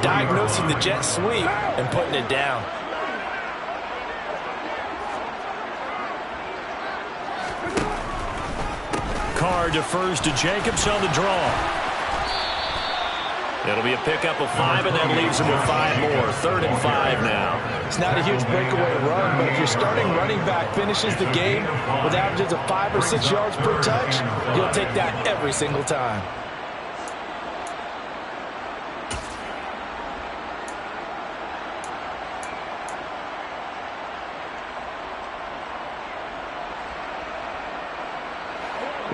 diagnosing the jet sweep and putting it down. Carr defers to Jacobs on the draw. It'll be a pickup of 5, and that leaves him with 5 more. 3rd and 5 now. It's not a huge breakaway run, but if your starting running back finishes the game with averages of 5 or 6 yards per touch, you'll take that every single time.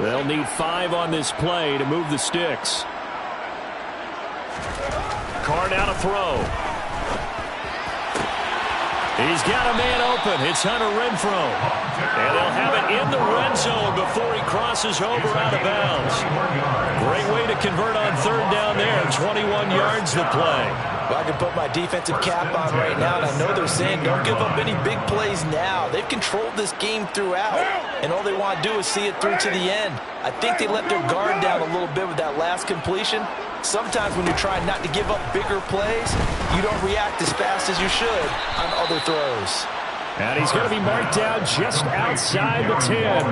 They'll need 5 on this play to move the sticks. Carr now to throw. He's got a man open. It's Hunter Renfrow. And they'll have it in the red zone before he crosses over out of bounds. Great way to convert on third down there. 21 yards to play. Well, I can put my defensive cap on right now, and I know they're saying don't give up any big plays now. They've controlled this game throughout, and all they want to do is see it through to the end. I think they let their guard down a little bit with that last completion. Sometimes when you're trying not to give up bigger plays, you don't react as fast as you should on other throws. And he's going to be marked down just outside the 10.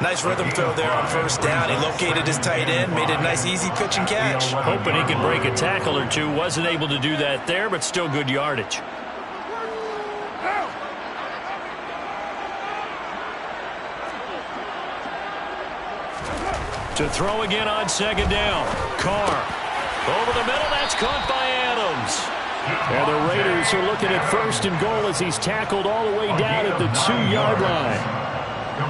Nice rhythm throw there on first down. He located his tight end, made it a nice easy pitch and catch. Hoping he could break a tackle or two. Wasn't able to do that there, but still good yardage. To throw again on second down. Carr. Over the middle, that's caught by Adams. And the Raiders are looking at first and goal as he's tackled all the way down at the 2-yard line.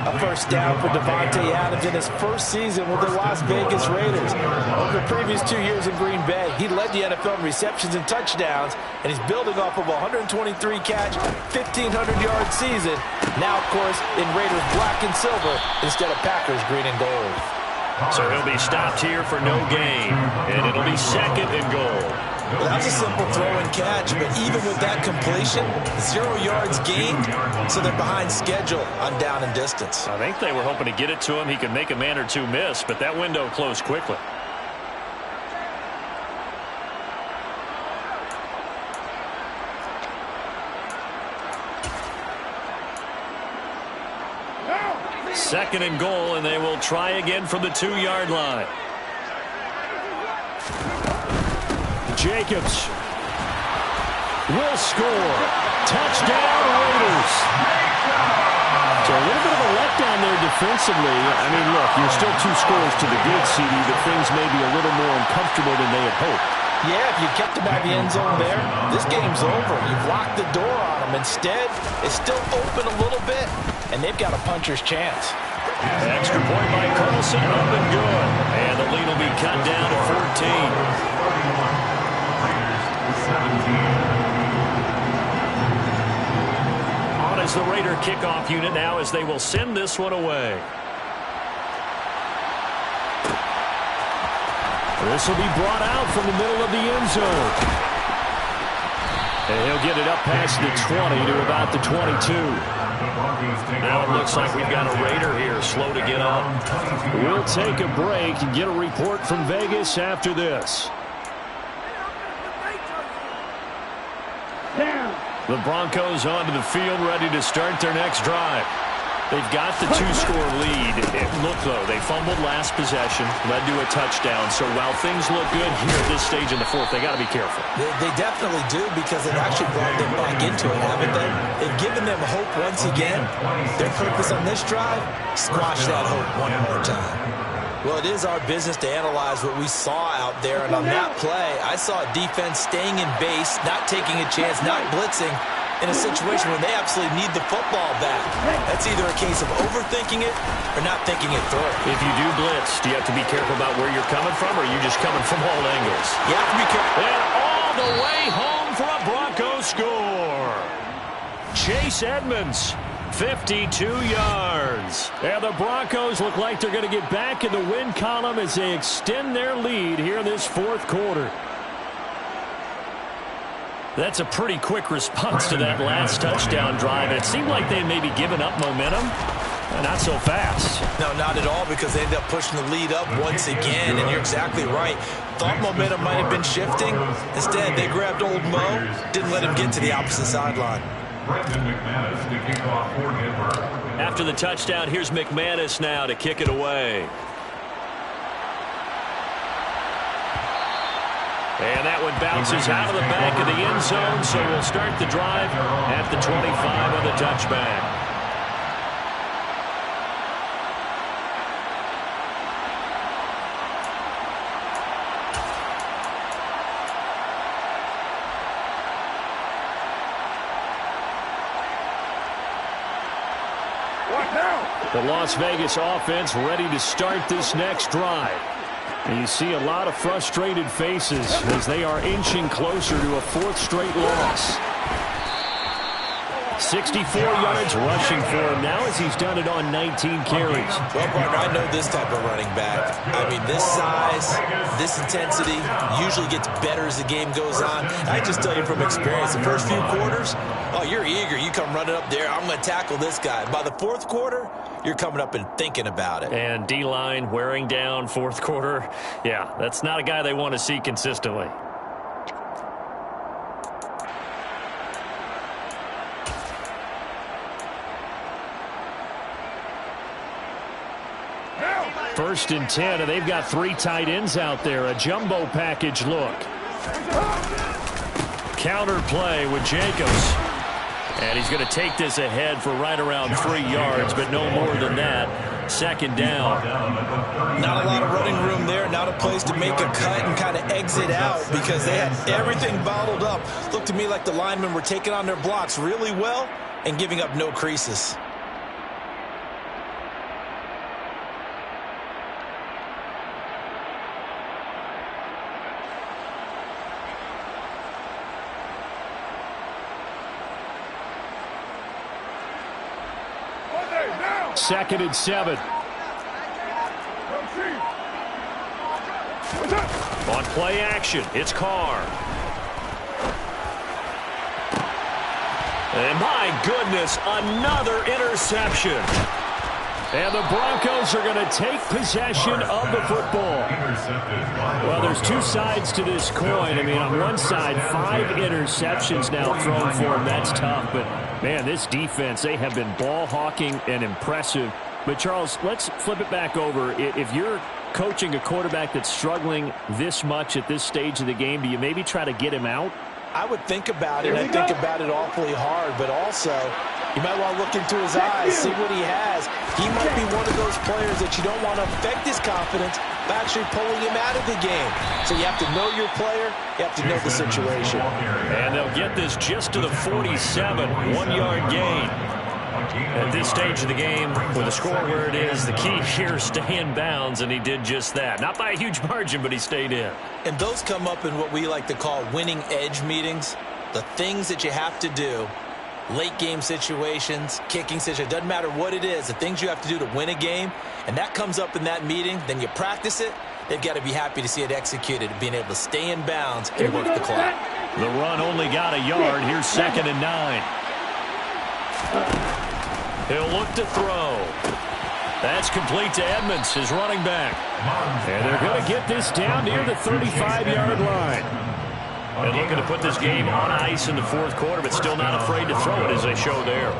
A first down for Davante Adams in his first season with the Las Vegas Raiders. Over the previous 2 years in Green Bay, he led the NFL in receptions and touchdowns, and he's building off of a 123-catch, 1,500-yard season. Now, of course, in Raiders black and silver instead of Packers green and gold. So he'll be stopped here for no gain, and it'll be second and goal. Well, that was a simple throw and catch, but even with that completion, 0 yards gained, so they're behind schedule on down and distance. I think they were hoping to get it to him. He could make a man or two miss, but that window closed quickly. Second and goal, and they will try again from the 2-yard line. Jacobs will score. Touchdown, Raiders. So a little bit of a letdown there defensively. I mean, look, you're still 2 scores to the good, CD, but things may be a little more uncomfortable than they had hoped. Yeah, if you kept him out of the end zone there, this game's over. You've locked the door on him. Instead, it's still open a little bit, and they've got a puncher's chance. Extra point by Carlson, up and good. And the lead will be cut down to 14. On as the Raider kickoff unit now as they will send this one away. This will be brought out from the middle of the end zone. And he'll get it up past the 20 to about the 22. Now it looks like we've got a Raider here slow to get up. We'll take a break and get a report from Vegas after this. The Broncos onto the field ready to start their next drive. They've got the 2-score lead. Look, though, they fumbled last possession, led to a touchdown. So while things look good here at this stage in the fourth, they got to be careful. They definitely do because they've actually brought them back into it, haven't they? They've given them hope once again. Their purpose on this drive, squash that hope one more time. Well, it is our business to analyze what we saw out there. And on that play, I saw a defense staying in base, not taking a chance, not blitzing, in a situation where they absolutely need the football back. That's either a case of overthinking it or not thinking it through. If you do blitz, do you have to be careful about where you're coming from, or are you just coming from all angles? You have to be careful. And all the way home for a Broncos score. Chase Edmonds, 52 yards. And the Broncos look like they're going to get back in the win column as they extend their lead here in this fourth quarter. That's a pretty quick response to that last touchdown drive. It seemed like they may be giving up momentum. Not so fast. No, not at all, because they ended up pushing the lead up once again, and you're exactly right. Thought momentum might have been shifting. Instead, they grabbed old Mo, didn't let him get to the opposite sideline. After the touchdown, here's McManus now to kick it away. And that one bounces out of the back of the end zone, so we'll start the drive at the 25 on the touchback. The Las Vegas offense ready to start this next drive. And you see a lot of frustrated faces as they are inching closer to a fourth straight loss. 64 yards rushing for him now as he's done it on 19 carries. Well, partner, I know this type of running back. I mean, this size, this intensity usually gets better as the game goes on. I just tell you from experience, the first few quarters, oh, you're eager. You come running up there, I'm going to tackle this guy. By the fourth quarter, you're coming up and thinking about it. And D-line wearing down fourth quarter. Yeah, that's not a guy they want to see consistently. First and 10, and they've got 3 tight ends out there. A jumbo package look. Counter play with Jacobs. And he's going to take this ahead for right around 3 yards, but no more than that. Second down. Not a lot of running room there. Not a place to make a cut and kind of exit out because they had everything bottled up. Looked to me like the linemen were taking on their blocks really well and giving up no creases. Second and 7. On play action, it's Carr. And my goodness, another interception. And the Broncos are going to take possession of the football. Well, there's 2 sides to this coin. I mean, on one side, 5 interceptions now thrown for him. That's tough. But, man, this defense, they have been ball hawking and impressive. But, Charles, let's flip it back over. If you're coaching a quarterback that's struggling this much at this stage of the game, do you maybe try to get him out? I would think about it. I think about it awfully hard, but also you might want to look into his eyes, see what he has. He might be one of those players that you don't want to affect his confidence by actually pulling him out of the game. So you have to know your player. You have to know the situation. And they'll get this just to the 47, 1-yard gain. At this stage of the game, with the score where it is, the key here is stay in bounds, and he did just that. Not by a huge margin, but he stayed in. And those come up in what we like to call winning edge meetings. The things that you have to do, late game situations, kicking situations, doesn't matter what it is, the things you have to do to win a game, and that comes up in that meeting, then you practice it, they've got to be happy to see it executed, being able to stay in bounds and work the clock. The run only got a yard. Here's 2nd and 9. He'll look to throw. That's complete to Edmonds, his running back. And they're going to get this down near the 35-yard line. And looking to put this game on ice in the fourth quarter, but still not afraid to throw it as they show there.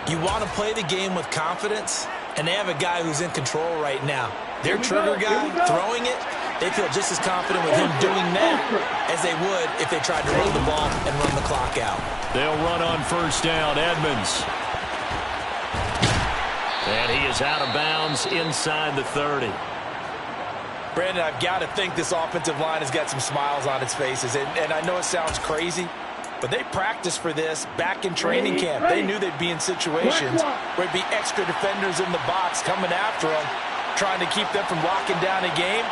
You want to play the game with confidence, and they have a guy who's in control right now. Their trigger guy throwing it, they feel just as confident with him doing that as they would if they tried to run the ball and run the clock out. They'll run on first down, Edmonds. And he is out of bounds inside the 30. Brandon, I've got to think this offensive line has got some smiles on its faces. And I know it sounds crazy, but they practiced for this back in training camp. They knew they'd be in situations where it'd be extra defenders in the box coming after them, trying to keep them from locking down a game.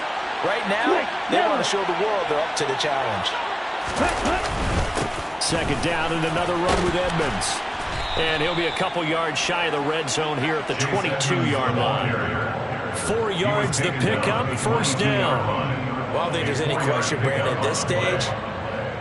Right now, they want to show the world they're up to the challenge. Second down and another run with Edmonds. And he'll be a couple yards shy of the red zone here at the 22-yard line. 4 yards the pickup, first down. Well, I don't think there's any question, Brandon, at this stage,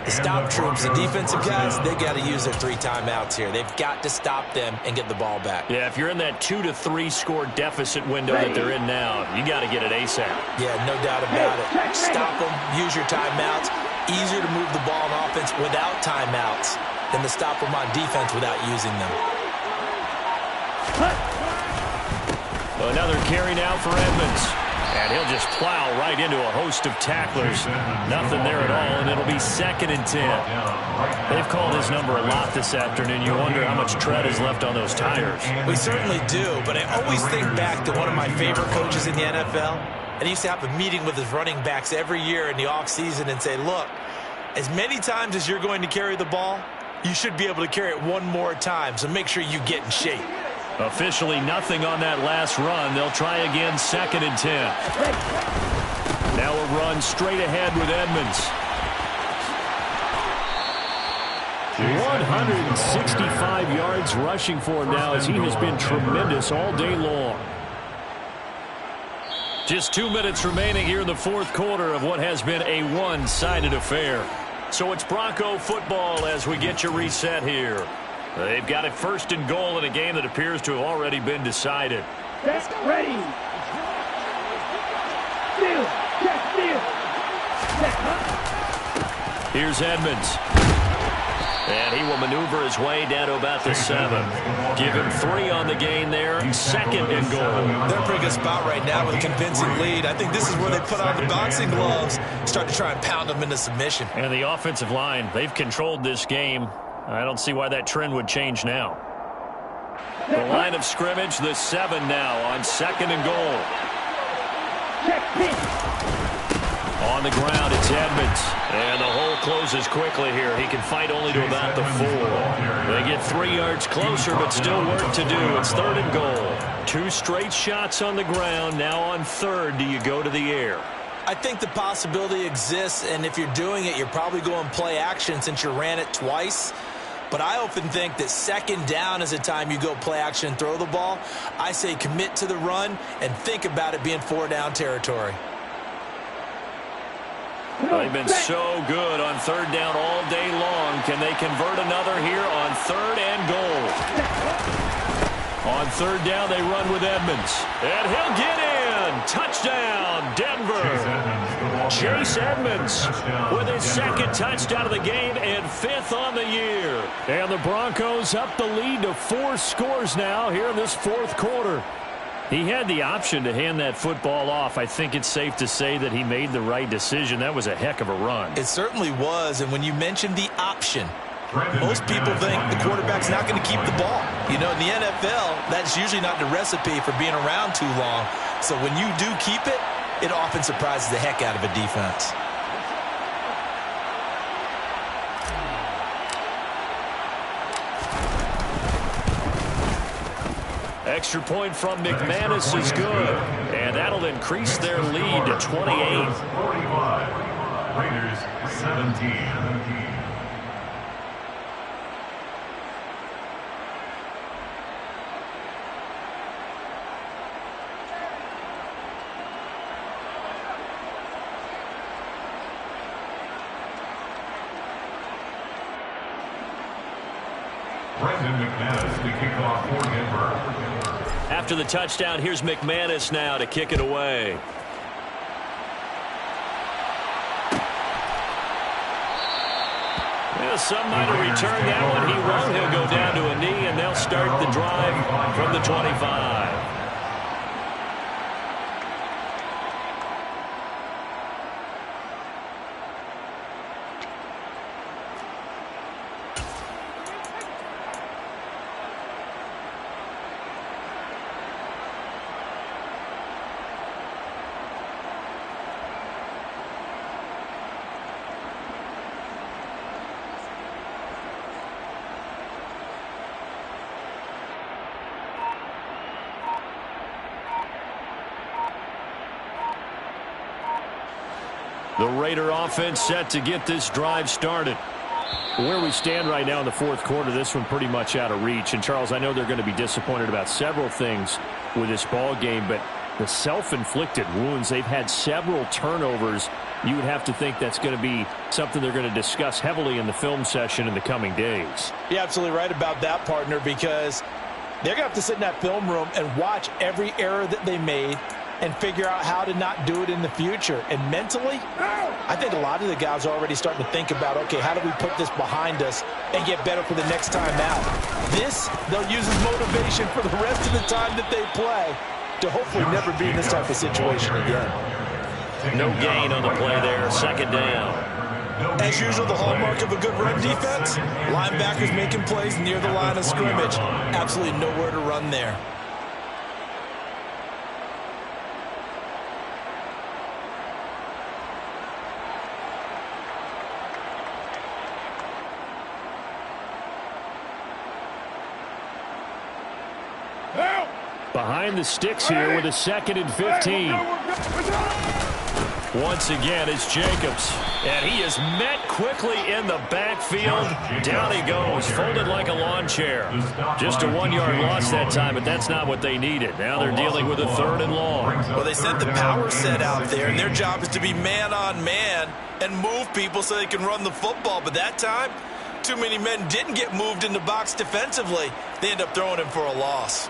the stop troops, the defensive guys, they got to use their 3 timeouts here. They've got to stop them and get the ball back. Yeah, if you're in that 2 to 3 score deficit window that they're in now, you got to get it ASAP. Yeah, no doubt about it. Stop them, use your timeouts. Easier to move the ball on offense without timeouts than to stop them on defense without using them. Another carry now for Edmonds. And he'll just plow right into a host of tacklers. Nothing there at all, and it'll be 2nd and 10. They've called his number a lot this afternoon. You wonder how much tread is left on those tires. We certainly do, but I always think back to one of my favorite coaches in the NFL. And he used to have a meeting with his running backs every year in the offseason and say, look, as many times as you're going to carry the ball, you should be able to carry it one more time, so make sure you get in shape. Officially nothing on that last run. They'll try again, 2nd and 10. Now a run straight ahead with Edmonds. 165 yards rushing for him now as he has been tremendous all day long. Just 2 minutes remaining here in the 4th quarter of what has been a one-sided affair. So it's Bronco football as we get you reset here. They've got it 1st and goal in a game that appears to have already been decided. Set, ready. Steal. Check, steal. Set, huh? Here's Edmonds. And he will maneuver his way down to about the 7. Give him 3 on the gain there. 2nd and goal. They're in a pretty good spot right now with a convincing lead. I think this is where they put on the boxing gloves, start to try and pound them into submission. And the offensive line, they've controlled this game. I don't see why that trend would change now. The line of scrimmage, the 7 now on 2nd and goal. On the ground, it's Edmonds. And the hole closes quickly here. He can fight only to about the 4. They get 3 yards closer, but still work to do. It's 3rd and goal. 2 straight shots on the ground. Now on 3rd, do you go to the air? I think the possibility exists, and if you're doing it, you're probably going play action since you ran it twice. But I often think that 2nd down is a time you go play action and throw the ball. I say commit to the run and think about it being 4-down territory. They've been so good on 3rd down all day long. Can they convert another here on 3rd and goal? On 3rd down, they run with Edmonds. And he'll get in. Touchdown, Denver. Chase Edmonds with his 2nd touchdown of the game and 5th on the year. And the Broncos up the lead to 4 scores now here in this 4th quarter. He had the option to hand that football off. I think it's safe to say that he made the right decision. That was a heck of a run. It certainly was, and when you mentioned the option, most people think the quarterback's not going to keep the ball. You know, in the NFL, that's usually not the recipe for being around too long. So when you do keep it, it often surprises the heck out of a defense. Extra point from McManus is good, and that'll increase their lead to 28. 45. Raiders 17. To kick off for Denver. After the touchdown, here's McManus now to kick it away. Well, some might have returned that one. He won't. He'll go down to a knee, and they'll start the drive from the 25. The Raider offense set to get this drive started. Where we stand right now in the 4th quarter, this one pretty much out of reach. And, Charles, I know they're going to be disappointed about several things with this ball game, but the self-inflicted wounds, they've had several turnovers. You would have to think that's going to be something they're going to discuss heavily in the film session in the coming days. You're absolutely right about that, partner, because they're going to have to sit in that film room and watch every error that they made and figure out how to not do it in the future. And mentally, I think a lot of the guys are already starting to think about, okay, how do we put this behind us and get better for the next time out? This, they'll use as motivation for the rest of the time that they play. to hopefully never be in this type of situation again. No gain on the play there, second down. As usual, the hallmark of a good run defense, linebackers making plays near the line of scrimmage. Absolutely nowhere to run there. Behind the sticks here with a 2nd and 15. Once again, it's Jacobs. And he is met quickly in the backfield. Down he goes, folded like a lawn chair. Just a 1-yard loss that time, but that's not what they needed. Now they're dealing with a 3rd and long. Well, they sent the power set out there, and their job is to be man-on-man and move people so they can run the football. But that time, too many men didn't get moved in the box defensively. They end up throwing him for a loss.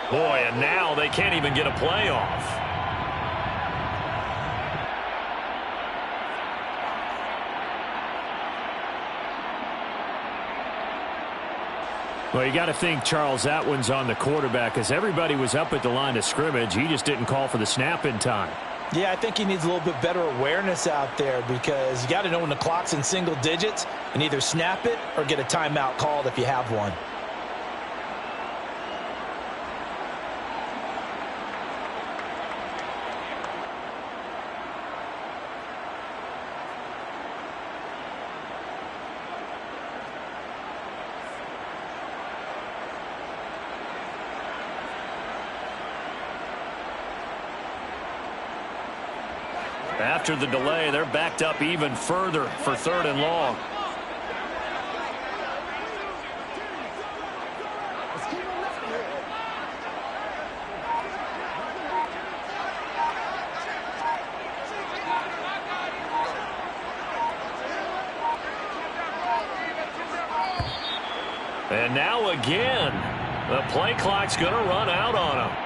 Boy, and now they can't even get a play off. Well, you got to think, Charles, that one's on the quarterback, as everybody was up at the line of scrimmage. He just didn't call for the snap in time. Yeah, I think he needs a little bit better awareness out there, because you got to know when the clock's in single digits and either snap it or get a timeout called if you have one. After the delay, they're backed up even further for 3rd and long. And now again, the play clock's going to run out on them.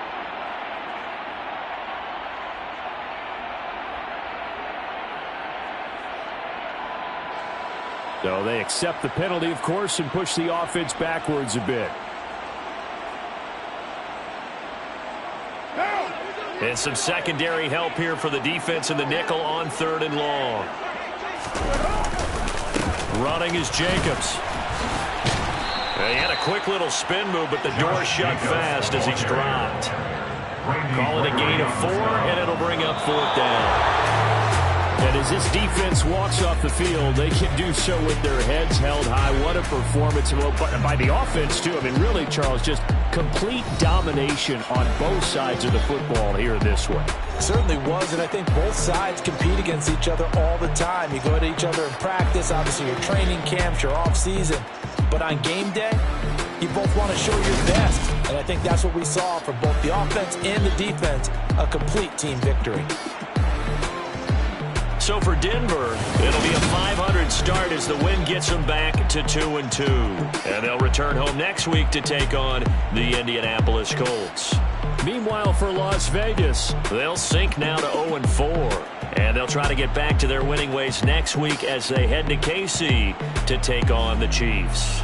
So they accept the penalty, of course, and push the offense backwards a bit. And some secondary help here for the defense in the nickel on 3rd and long. Running is Jacobs. He had a quick little spin move, but the door shut fast as he's dropped. Call it a gain of 4, and it'll bring up 4th down. And as this defense walks off the field, they can do so with their heads held high. What a performance by the offense, too. I mean, really, Charles, just complete domination on both sides of the football here this one. Certainly was, and I think both sides compete against each other all the time. You go to each other in practice, obviously your training camps, your off-season. But on game day, you both want to show your best. And I think that's what we saw from both the offense and the defense, a complete team victory. So for Denver, it'll be a 500 start as the win gets them back to 2-2. And they'll return home next week to take on the Indianapolis Colts. Meanwhile, for Las Vegas, they'll sink now to 0-4. And they'll try to get back to their winning ways next week as they head to KC to take on the Chiefs.